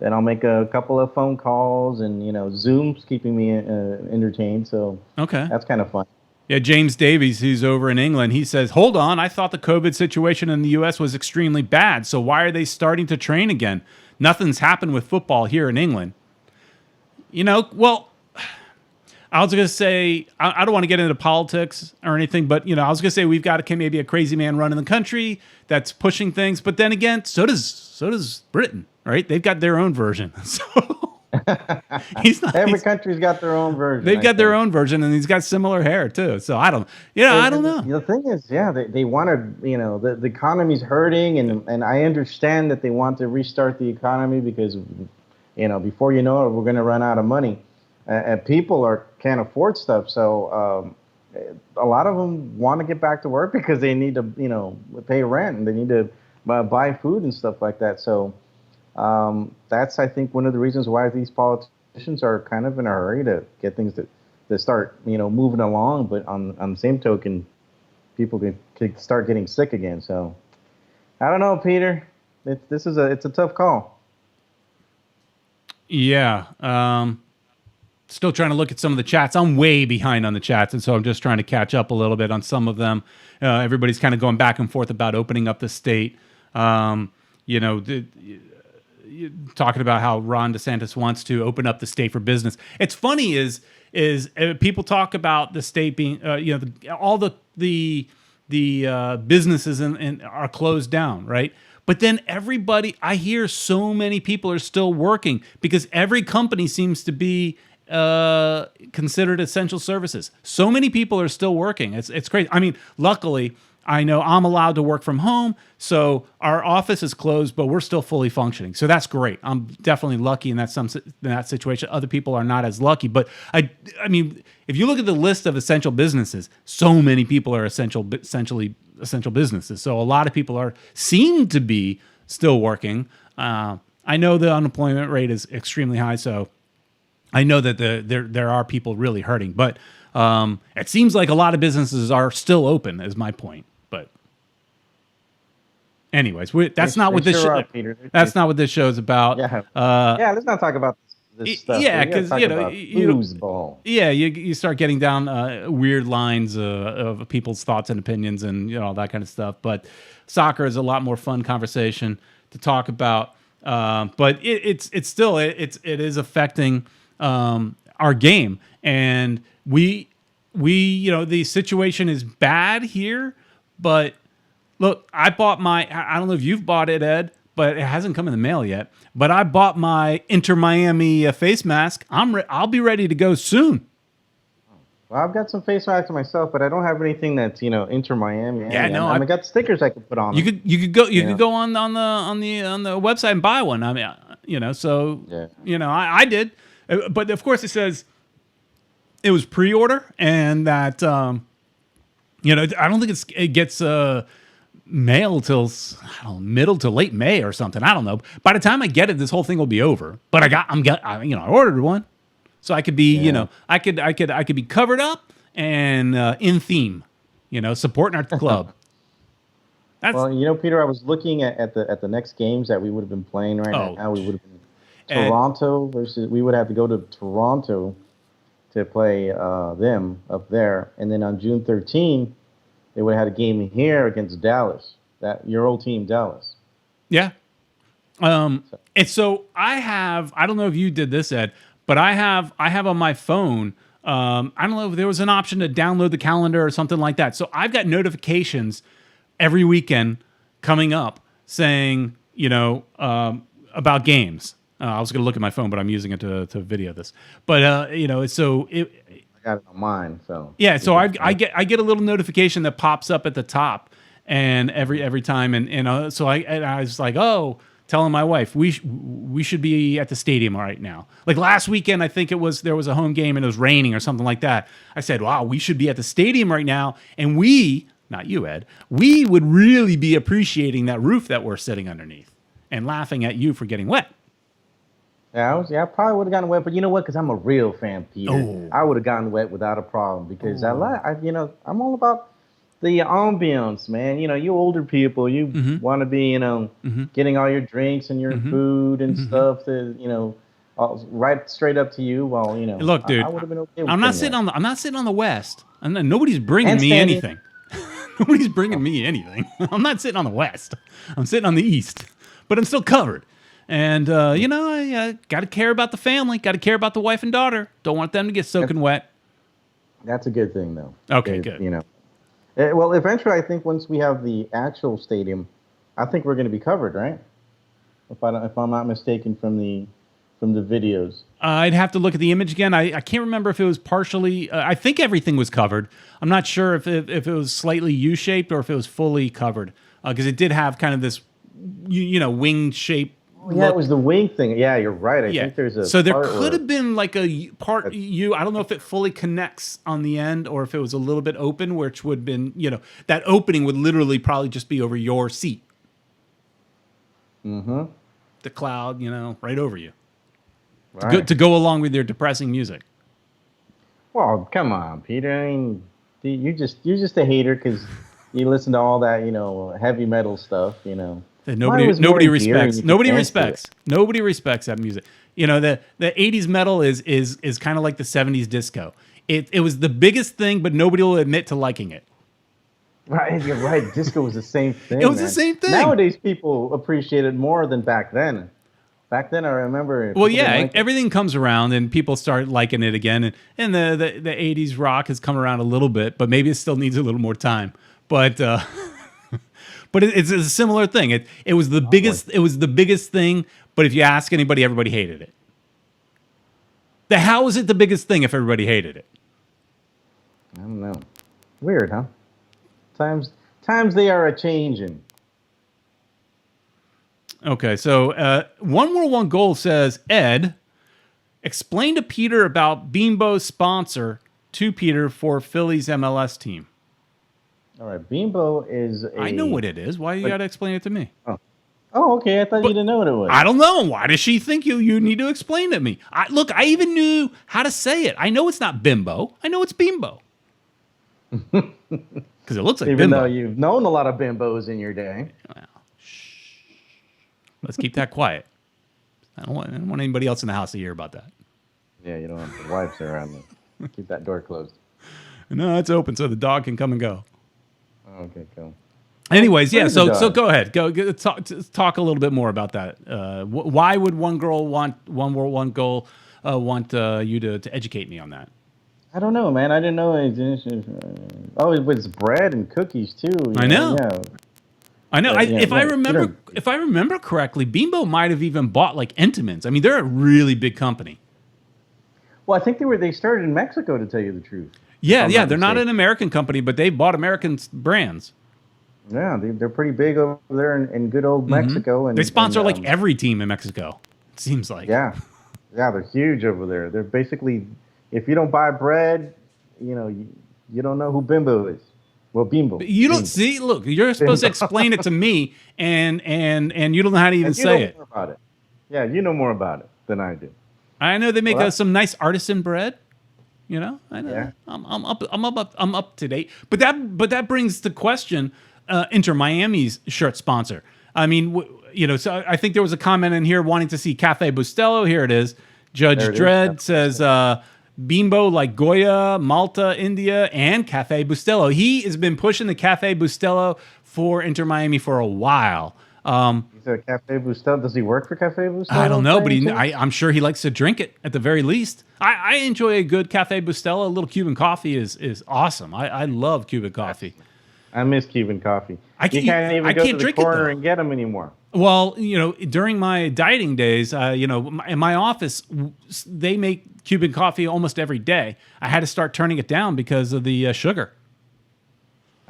then I'll make a couple of phone calls, and Zoom's keeping me entertained. So Okay. that's kind of fun. Yeah, James Davies, who's over in England, he says, "Hold on, I thought the COVID situation in the U.S. was extremely bad. So why are they starting to train again? Nothing's happened with football here in England." Well, I was going to say, I don't want to get into politics or anything, but I was going to say we've got maybe a crazy man running the country that's pushing things, but then again, so does Britain, right? They've got their own version, so he's not. Every country's got their own version. They've got their own version, and he's got similar hair too. So I don't know. The thing is, they want to, the economy's hurting, and I understand that they want to restart the economy because, before you know it, we're going to run out of money. And people can't afford stuff, so a lot of them want to get back to work because they need to, pay rent, and they need to buy food and stuff like that. So that's, I think, one of the reasons why these politicians are kind of in a hurry to get things to start, moving along. But on the same token, people can start getting sick again. So I don't know, Peter. It's a tough call. Yeah. Still trying to look at some of the chats. I'm way behind on the chats, and so I'm just trying to catch up a little bit on some of them. Everybody's kind of going back and forth about opening up the state. Talking about how Ron DeSantis wants to open up the state for business. It's funny is people talk about the state being, all the businesses are closed down, right? But then I hear so many people are still working because every company seems to be considered essential services. So many people are still working. It's crazy. I mean, luckily, I know I'm allowed to work from home, so our office is closed, but we're still fully functioning. So that's great. I'm definitely lucky in that situation. Other people are not as lucky. But I mean, if you look at the list of essential businesses, so many people are essentially essential businesses. So a lot of people seem to be still working. I know the unemployment rate is extremely high, so I know that there are people really hurting, but it seems like a lot of businesses are still open, is my point. But anyways, that's not what this show is about. Yeah, let's not talk about this stuff. Yeah, because foosball. Yeah, you start getting down weird lines of people's thoughts and opinions and all that kind of stuff. But soccer is a lot more fun conversation to talk about. But it is affecting our game, and we the situation is bad here. But look, I don't know if you've bought it, Ed, but it hasn't come in the mail yet. But I bought my Inter Miami face mask. I'll be ready to go soon. Well, I've got some face masks myself, but I don't have anything that's Inter Miami. Yeah, no, I got stickers I could put on. You could go on the website and buy one. I mean, so yeah. I did, but of course it says it was pre-order, and that I don't think it gets mail till middle to late May or something. I don't know. By the time I get it, this whole thing will be over. But I ordered one, so I could be I could be covered up and in theme, supporting our club. Well, Peter, I was looking at the next games that we would have been playing now. We would have been Toronto versus. We would have to go to Toronto to play them up there, and then on June 13th, they would have had a game here against Dallas. Your old team, Dallas. Yeah. And so I don't know if you did this, Ed, but I have on my phone. I don't know if there was an option to download the calendar or something like that. So I've got notifications every weekend coming up saying, about games. I was going to look at my phone, but I'm using it to video this. But I got it on mine, so yeah. So I get a little notification that pops up at the top, and every time, and so I was like, telling my wife we should be at the stadium right now. Like last weekend, I think there was a home game and it was raining or something like that. I said, wow, we should be at the stadium right now, and not you, Ed, we would really be appreciating that roof that we're sitting underneath and laughing at you for getting wet. Yeah, I probably would have gotten wet, but you know what? Because I'm a real fan, Peter. I would have gotten wet without a problem because I'm all about the ambiance, man. You older people, you Mm-hmm. want to be, Mm-hmm. getting all your drinks and your Mm-hmm. food and Mm-hmm. stuff right straight up to you. Well, Look, I dude, would have been okay with I'm not getting sitting wet on the I'm not sitting on the west. Nobody's bringing and me standing. anything. Nobody's bringing Oh, me anything. I'm not sitting on the west. I'm sitting on the east, but I'm still covered. And I got to care about the family. Got to care about the wife and daughter. Don't want them to get that's soaking wet. that's a good thing, though. Okay, good. Well, eventually, I think once we have the actual stadium, I think we're going to be covered, right? If I'm not mistaken from the videos. I'd have to look at the image again. I can't remember if it was partially. I think everything was covered. I'm not sure if it was slightly U-shaped or if it was fully covered because it did have kind of this wing shape Oh yeah, it look. was the wing thing. Yeah, you're right. I Yeah. think there's a So there part could where have been like a part U. I don't know if it fully connects on the end or if it was a little bit open, which would have been, that opening would literally probably just be over your seat. mm-hmm. The cloud, right over you. Right. To go along with your depressing music. Well, come on, Peter. I mean, you're just a hater because you listen to all that heavy metal stuff. That Mine was more nobody endearing. respects. You could Nobody dance to it. respects. Nobody respects that music. The 80s metal is kind of like the 70s disco. It was the biggest thing, but nobody will admit to liking it. Right, you're right. Disco was the same thing, It was the man. same thing. Nowadays, people appreciate it more than back then. Back then, I remember Well, people didn't yeah, like it. everything comes around and people start liking it again. And the 80s rock has come around a little bit, but maybe it still needs a little more time. But but it's a similar thing. It was the biggest. It was the biggest thing. But if you ask anybody, everybody hated it. How is it the biggest thing if everybody hated it? I don't know. Weird, huh? Times they are a changing. Okay, so 1 Goal says, Ed, explain to Peter about Bimbo's sponsor to Peter for Philly's MLS team. All right, Bimbo is a. I know what it is. Why you got to explain it to me? Oh, okay. I thought you didn't know what it was. I don't know. Why does she think you need to explain it to me? Look, I even knew how to say it. I know it's not Bimbo. I know it's Bimbo. Because it looks like Even Bimbo. though you've known a lot of bimbos in your day. Well, let's keep that quiet. I don't want anybody else in the house to hear about that. Yeah, you don't want the wives around. Keep that door closed. No, it's open so the dog can come and go. Okay, cool. Anyways, yeah. Where's the So dog? go ahead. Go talk a little bit more about that. Why would one goal want you to educate me on that? I don't know, man. I didn't know it was bread and cookies too. I know. Yeah. I know. Yeah, if I you remember, don't- if I remember correctly, Bimbo might have even bought like Entenmann's. I mean, they're a really big company. Well, I think they started in Mexico, to tell you the truth. Yeah, I'm yeah. not They're not mistaken. an American company, but they bought American brands. Yeah, they're pretty big over there in good old Mexico. And They sponsor and, like every team in Mexico. It seems like. Yeah, they're huge over there. They're basically, if you don't buy bread, you don't know who Bimbo is. Well, Bimbo. But you don't Bimbo. see. Look, you're supposed to explain it to me, and you don't know how to even And you say know it. more about it. Yeah, you know more about it than I do. I know they make Well, some nice artisan bread. I know. Yeah. I'm up to date. But that brings the question: Inter Miami's shirt sponsor. I mean, So I think there was a comment in here wanting to see Cafe Bustelo. Here it is. Judge There it is. Dredd says Bimbo like Goya, Malta, India, and Cafe Bustelo. He has been pushing the Cafe Bustelo for Inter Miami for a while. He's a Cafe Bustelo. Does he work for Cafe Bustelo? I don't know, but by any chance? I'm sure he likes to drink it at the very least. I enjoy a good Cafe Bustelo. A little Cuban coffee is awesome. I love Cuban coffee. I miss Cuban coffee. I You can't even go to the drink it, corner though. and get them anymore. Well, during my dieting days, in my office, they make Cuban coffee almost every day. I had to start turning it down because of the sugar.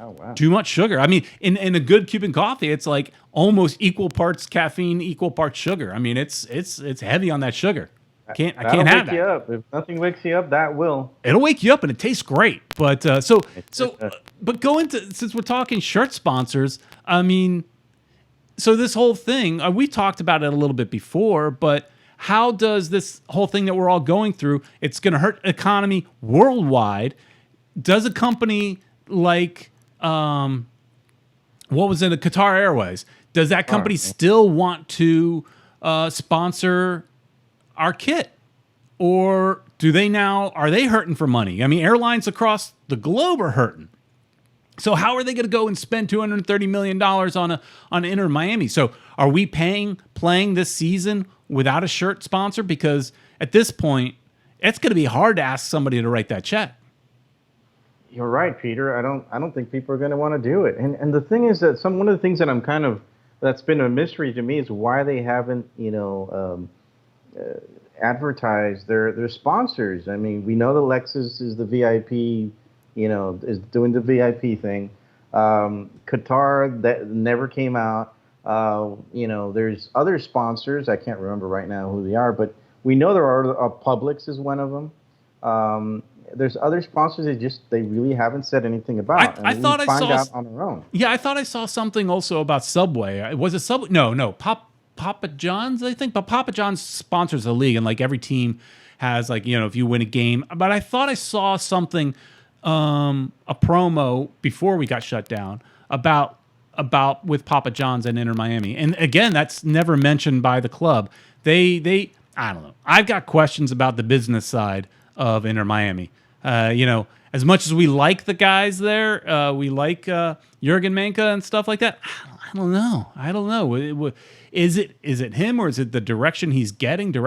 Oh wow. Too much sugar. I mean, in a good Cuban coffee, it's like almost equal parts caffeine, equal parts sugar. I mean, it's heavy on that sugar. I can't have That'll wake that. you up. If nothing wakes you up, that will. It'll wake you up and it tastes great. But but go into, since we're talking shirt sponsors, I mean, so this whole thing, we talked about it a little bit before, but how does this whole thing that we're all going through, it's going to hurt economy worldwide. Does a company like what was in the Qatar Airways? Does that company still want to sponsor our kit? Or are they hurting for money? I mean, airlines across the globe are hurting. So how are they going to go and spend $230 million on Inter Miami? So are we playing this season without a shirt sponsor? Because at this point, it's going to be hard to ask somebody to write that check. You're right, Peter. I don't think people are going to want to do it. And the thing is that one of the things that that's been a mystery to me is why they haven't, advertise their sponsors. I mean, we know that Lexus is the VIP, is doing the VIP thing. Qatar, that never came out. There's other sponsors. I can't remember right now who they are, but we know there are. Publix is one of them. There's other sponsors they really haven't said anything about. I thought I saw out on our own. Yeah, I thought I saw something also about Subway. Was it Subway? No, Papa John's, I think, but Papa John's sponsors the league, and like every team has if you win a game. But I thought I saw something, a promo before we got shut down about with Papa John's and Inter Miami, and again, that's never mentioned by the club. They I don't know. I've got questions about the business side of Inter Miami. As much as we like the guys there, we like Jurgen Manka and stuff like that. I don't know. Is it him, or is it the directive he's getting? I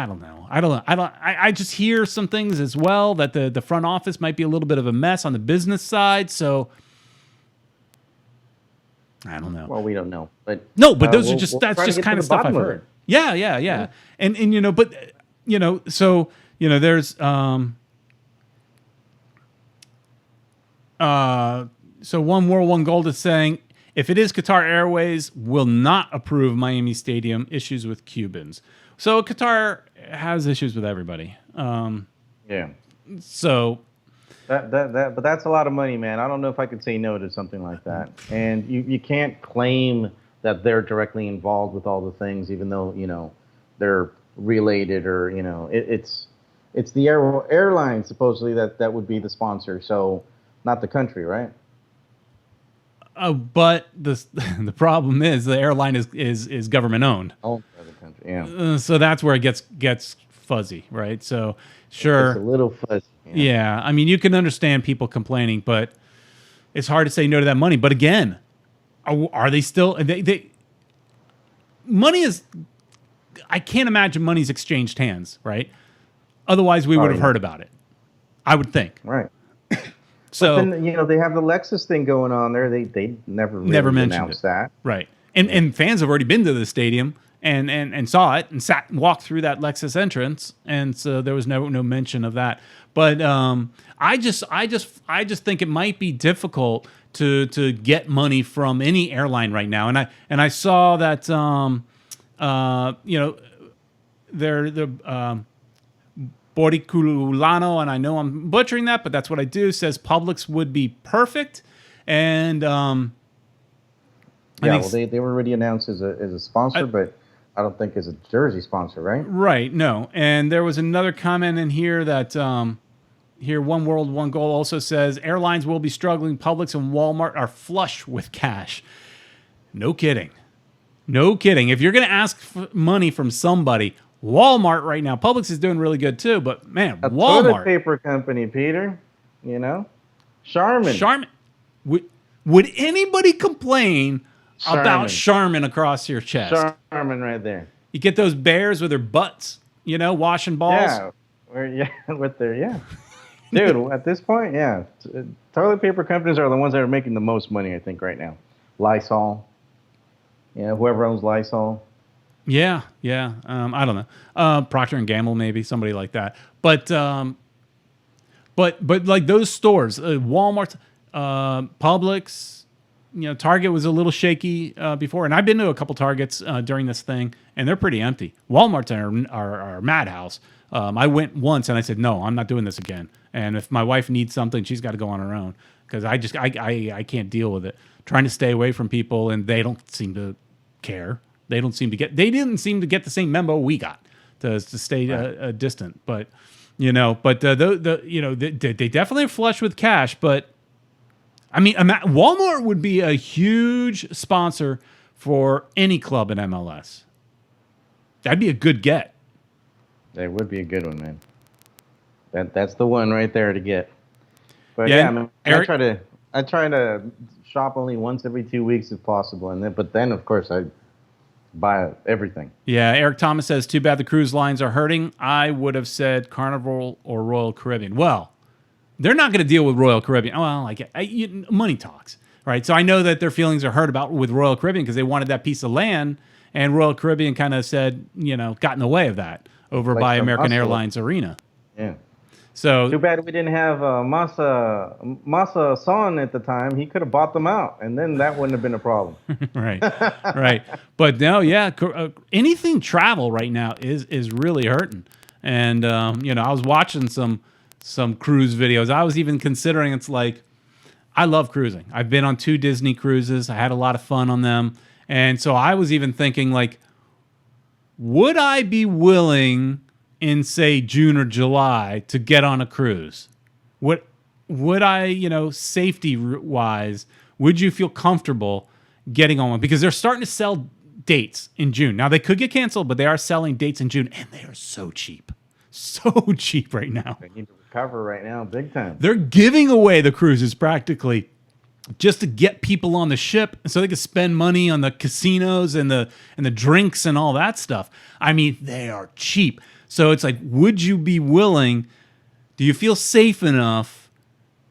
don't know. I just hear some things as well that the front office might be a little bit of a mess on the business side. So I don't know. Well, we don't know, but those are just that's just kind of stuff I've heard. Yeah. And so there's so One World One Gold is saying, if it is Qatar Airways, will not approve Miami Stadium, issues with Cubans. So Qatar has issues with everybody. Yeah. So but that's a lot of money, man. I don't know if I could say no to something like that. And you can't claim that they're directly involved with all the things, even though they're related, or it's the airline supposedly that would be the sponsor. So not the country, right? But the problem is the airline is government owned. Oh, the country, yeah. So that's where it gets fuzzy, right? So sure, it's a little fuzzy. Yeah, I mean, you can understand people complaining, but it's hard to say no to that money. But again, are they still? Money is. I can't imagine money's exchanged hands, right? Otherwise, we would have heard about it. I would think. Right. So but then, they have the Lexus thing going on there. They never mentioned announced that. Right. And fans have already been to the stadium and saw it and walked through that Lexus entrance, and so there was no mention of that. But I just think it might be difficult to get money from any airline right now. And I saw that they're Boriculano, and I know I'm butchering that, but that's what I do, says Publix would be perfect. And they were already announced as a sponsor, but I don't think as a jersey sponsor, right? Right, no. And there was another comment in here that here One World One Goal also says airlines will be struggling. Publix and Walmart are flush with cash. No kidding. If you're going to ask for money from somebody, Walmart right now. Publix is doing really good too, but man, Walmart. Toilet paper company, Peter. Charmin. Would anybody complain about Charmin across your chest? Charmin right there. You get those bears with their butts, washing balls. With their Dude, at this point, toilet paper companies are the ones that are making the most money, I think, right now. Lysol. Whoever owns Lysol. Yeah. I don't know. Procter and Gamble, maybe somebody like that. But like those stores, Walmart, Publix, Target was a little shaky before, and I've been to a couple Targets during this thing, and they're pretty empty. Walmart's are a madhouse. I went once and I said, no, I'm not doing this again. And if my wife needs something, she's got to go on her own, because I can't deal with it. Trying to stay away from people, and they don't seem to care. They didn't seem to get the same memo we got to stay distant. But But they definitely are flush with cash. But I mean, Walmart would be a huge sponsor for any club in MLS. That'd be a good get. That would be a good one, man. That's the one right there to get. But yeah, I mean, Eric, I try to shop only once every 2 weeks if possible, but then of course I buy everything. Yeah, Eric Thomas says, too bad the cruise lines are hurting. I would have said Carnival or Royal Caribbean. Well, they're not going to deal with Royal Caribbean. Well, money talks, right? So I know that their feelings are hurt with Royal Caribbean because they wanted that piece of land, and Royal Caribbean kind of said, got in the way of that over by American Airlines Arena. Yeah. So too bad we didn't have Masa Son at the time. He could have bought them out, and then that wouldn't have been a problem. right. But no, yeah, anything travel right now is really hurting. And I was watching some cruise videos. I was even considering. It's like, I love cruising. I've been on 2 Disney cruises. I had a lot of fun on them, and so I was even thinking, like, would I be willing in, say, June or July to get on a cruise? Would I, safety-wise, would you feel comfortable getting on one? Because they're starting to sell dates in June. Now, they could get canceled, but they are selling dates in June, and they are so cheap. So cheap right now. They need to recover right now big time. They're giving away the cruises practically just to get people on the ship so they can spend money on the casinos and the drinks and all that stuff. I mean, they are cheap. So it's like, would you be willing? Do you feel safe enough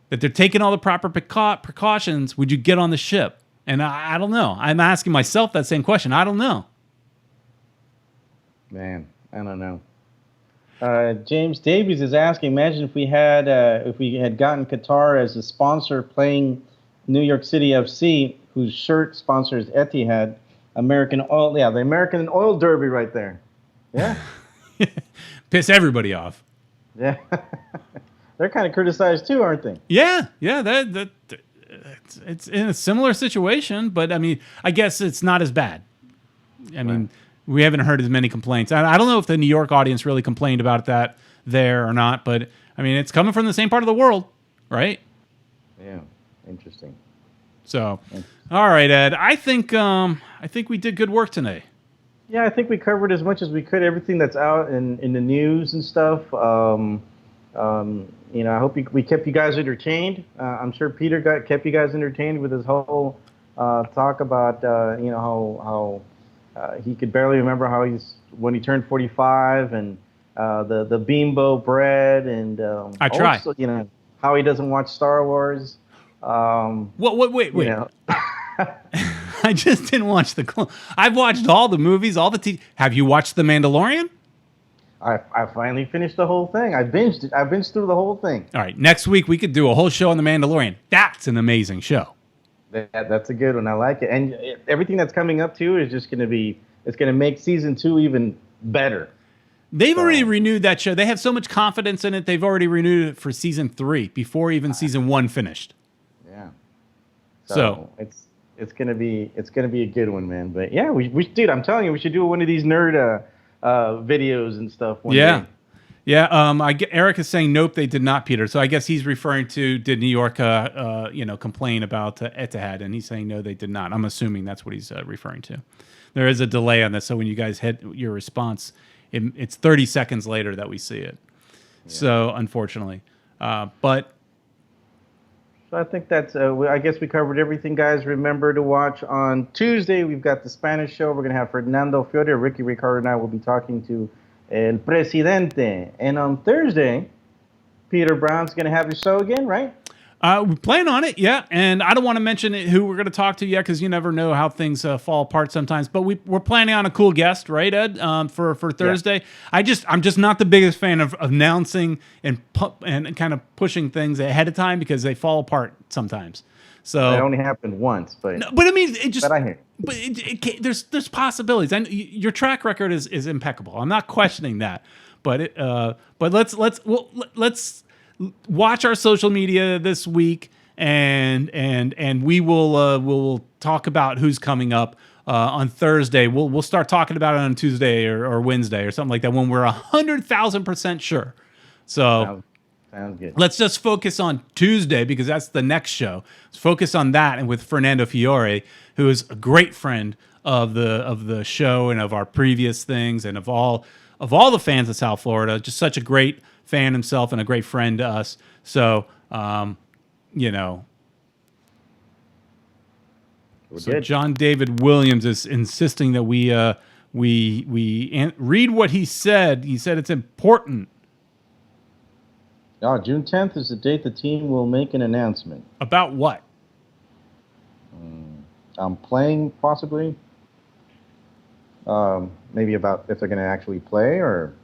that they're taking all the proper precautions? Would you get on the ship? And I don't know. I'm asking myself that same question. I don't know. Man, I don't know. James Davies is asking, imagine if we had gotten Qatar as a sponsor playing New York City FC, whose shirt sponsors Etihad, American Oil. Yeah, the American Oil Derby right there. Yeah. Piss everybody off. Yeah. They're kind of criticized too, aren't they? Yeah. It's in a similar situation, but I mean, I guess it's not as bad. I mean, we haven't heard as many complaints. I don't know if the New York audience really complained about that there or not, but I mean, it's coming from the same part of the world, right? Yeah, interesting. So, all right, Ed. I think we did good work today. Yeah, I think we covered as much as we could, everything that's out in the news and stuff. I hope we kept you guys entertained. I'm sure Peter kept you guys entertained with his whole talk about how he could barely remember when he turned 45 and the bimbo bread and I try. Also, how he doesn't watch Star Wars. Wait. I just didn't watch I've watched all the movies, all the TV. Have you watched The Mandalorian? I finally finished the whole thing. I binged it. I binged through the whole thing. All right, next week we could do a whole show on The Mandalorian. That's an amazing show. That's a good one. I like it. And everything that's coming up too is just going to make season 2 even better. They've already renewed that show. They have so much confidence in it. They've already renewed it for season 3 before even season 1 finished. Yeah. So it's gonna be a good one, man. But yeah, dude, I'm telling you, we should do one of these nerd videos and stuff one day. Yeah. Eric is saying nope, they did not, Peter. So I guess he's referring to, did New York complain about Etihad, and he's saying no, they did not. I'm assuming that's what he's referring to. There is a delay on this, so when you guys hit your response, it's 30 seconds later that we see it. Yeah. So unfortunately, but. So I think that's, I guess we covered everything, guys. Remember to watch on Tuesday. We've got the Spanish show. We're going to have Fernando Fiore. Ricky Ricardo and I will be talking to El Presidente. And on Thursday, Peter Brown's going to have his show again, right? We plan on it, yeah. And I don't want to mention who we're going to talk to yet because you never know how things fall apart sometimes. But we're planning on a cool guest, right, Ed, for Thursday. Yeah. I'm just not the biggest fan of announcing and kind of pushing things ahead of time because they fall apart sometimes. So it only happened once, but no, but I mean, it just. But I hear. But there's possibilities, and your track record is impeccable. I'm not questioning that, but let's watch our social media this week, and we will talk about who's coming up on Thursday. We'll start talking about it on Tuesday or Wednesday or something like that when we're 100,000% sure. So sounds good. Let's just focus on Tuesday because that's the next show. Let's focus on that and with Fernando Fiore, who is a great friend of the show and of our previous things and of all the fans of South Florida. Just such a great fan himself and a great friend to us. So, you know. So John David Williams is insisting that we read what he said. He said it's important. Oh, June 10th is the date the team will make an announcement. About what? I'm playing, possibly. Maybe about if they're going to actually play, or.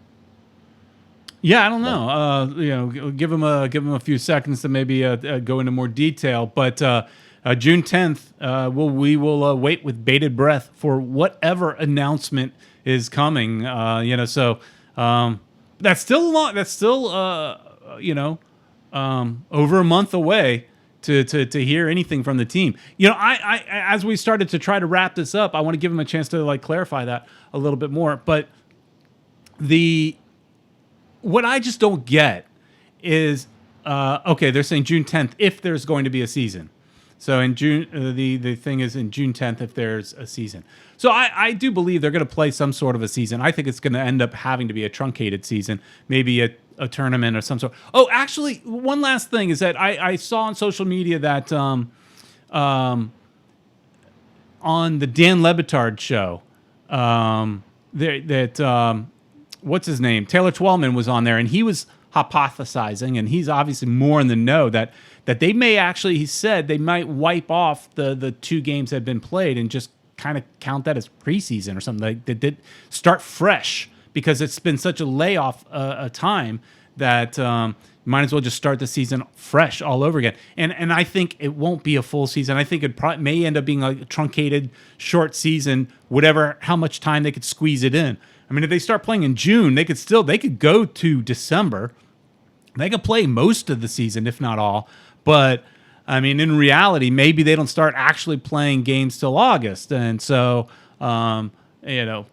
Yeah, I don't know. You know, give them a few seconds to maybe go into more detail. But June 10th, we will wait with bated breath for whatever announcement is coming. You know, so that's still long. That's still you know, over a month away to hear anything from the team. You know, I as we started to try to wrap this up, I want to give him a chance to like clarify that a little bit more. But what I just don't get is okay, they're saying June 10th if there's going to be a season. So in June, the thing is in June 10th if there's a season. So I do believe they're going to play some sort of a season. I think it's going to end up having to be a truncated season, maybe a tournament or some sort. Oh, actually, one last thing is that I saw on social media that on the Dan Le Batard show, what's his name? Taylor Twellman was on there, and he was hypothesizing, and he's obviously more in the know that they may actually, he said, they might wipe off the 2 games that have been played and just kind of count that as preseason or something. Like they did start fresh because it's been such a layoff a time that might as well just start the season fresh all over again. And I think it won't be a full season. I think it may end up being a truncated short season, whatever, how much time they could squeeze it in. I mean, if they start playing in June, they could go to December. They could play most of the season, if not all. But I mean, in reality, maybe they don't start actually playing games till August. And so, you know,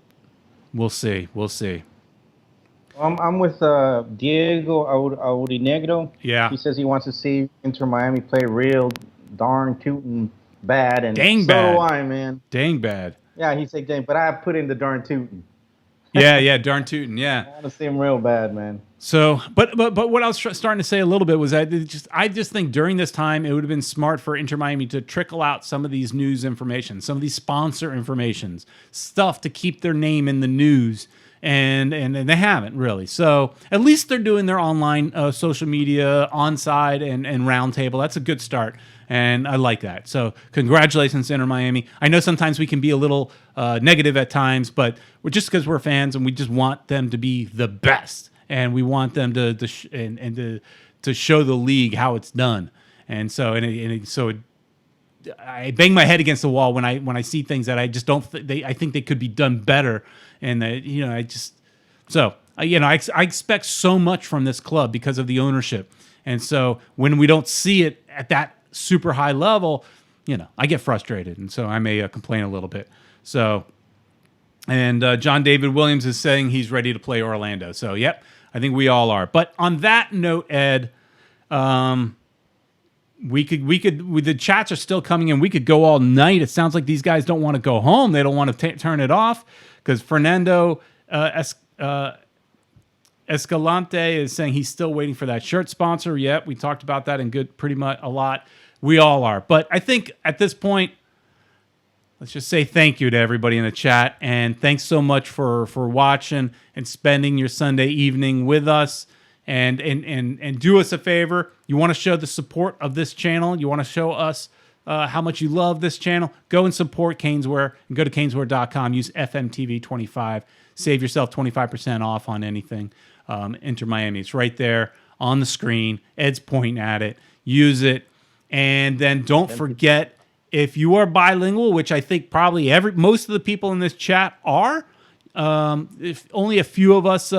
we'll see. We'll see. I'm with Diego Aurinegro. Yeah. He says he wants to see Inter Miami play real darn tootin' bad. And dang so bad. do I, man. Dang bad. Yeah, he said dang, but I put in the darn tootin'. Yeah, darn tootin', yeah. I want to see him real bad, man. So, but what I was starting to say a little bit was that I just think during this time it would have been smart for Inter Miami to trickle out some of these news information, some of these sponsor informations, stuff to keep their name in the news, and they haven't really. So at least they're doing their online social media onside and roundtable. That's a good start, and I like that. So congratulations, Inter Miami. I know sometimes we can be a little negative at times, but we're just because we're fans and we just want them to be the best. And we want them to show the league how it's done, and so I bang my head against the wall when I see things that I just don't. I think they could be done better, and you know I expect so much from this club because of the ownership, and so when we don't see it at that super high level, you know I get frustrated, and so I may complain a little bit. So. And John David Williams is saying he's ready to play Orlando. So, yep, I think we all are. But on that note, Ed, the chats are still coming in. We could go all night. It sounds like these guys don't want to go home. They don't want to turn it off because Fernando Escalante is saying he's still waiting for that shirt sponsor. Yep, we talked about that pretty much a lot. We all are. But I think at this point, let's just say thank you to everybody in the chat, and thanks so much for watching and spending your Sunday evening with us. And do us a favor. You want to show the support of this channel. You want to show us how much you love this channel. Go and support Caneswear and go to caneswear.com. Use FMTV25. Save yourself 25% off on anything Inter Miami. It's right there on the screen. Ed's pointing at it. Use it, and then don't forget. If you are bilingual, which I think probably most of the people in this chat are, if only a few of us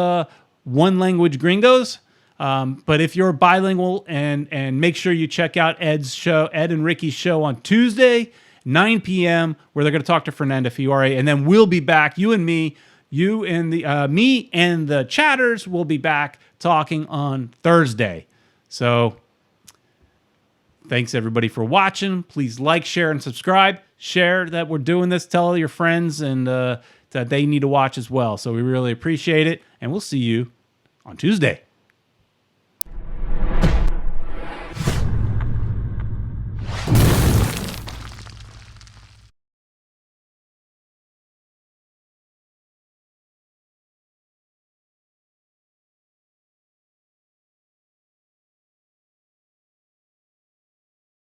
one language gringos, but if you're bilingual and make sure you check out Ed's show, Ed and Ricky's show on Tuesday, 9 p.m., where they're going to talk to Fernando Fiore, and then we'll be back, you and me, you and the me and the chatters will be back talking on Thursday. So thanks everybody for watching. Please like, share, and subscribe. Share that we're doing this. Tell your friends and that they need to watch as well. So we really appreciate it. And we'll see you on Tuesday.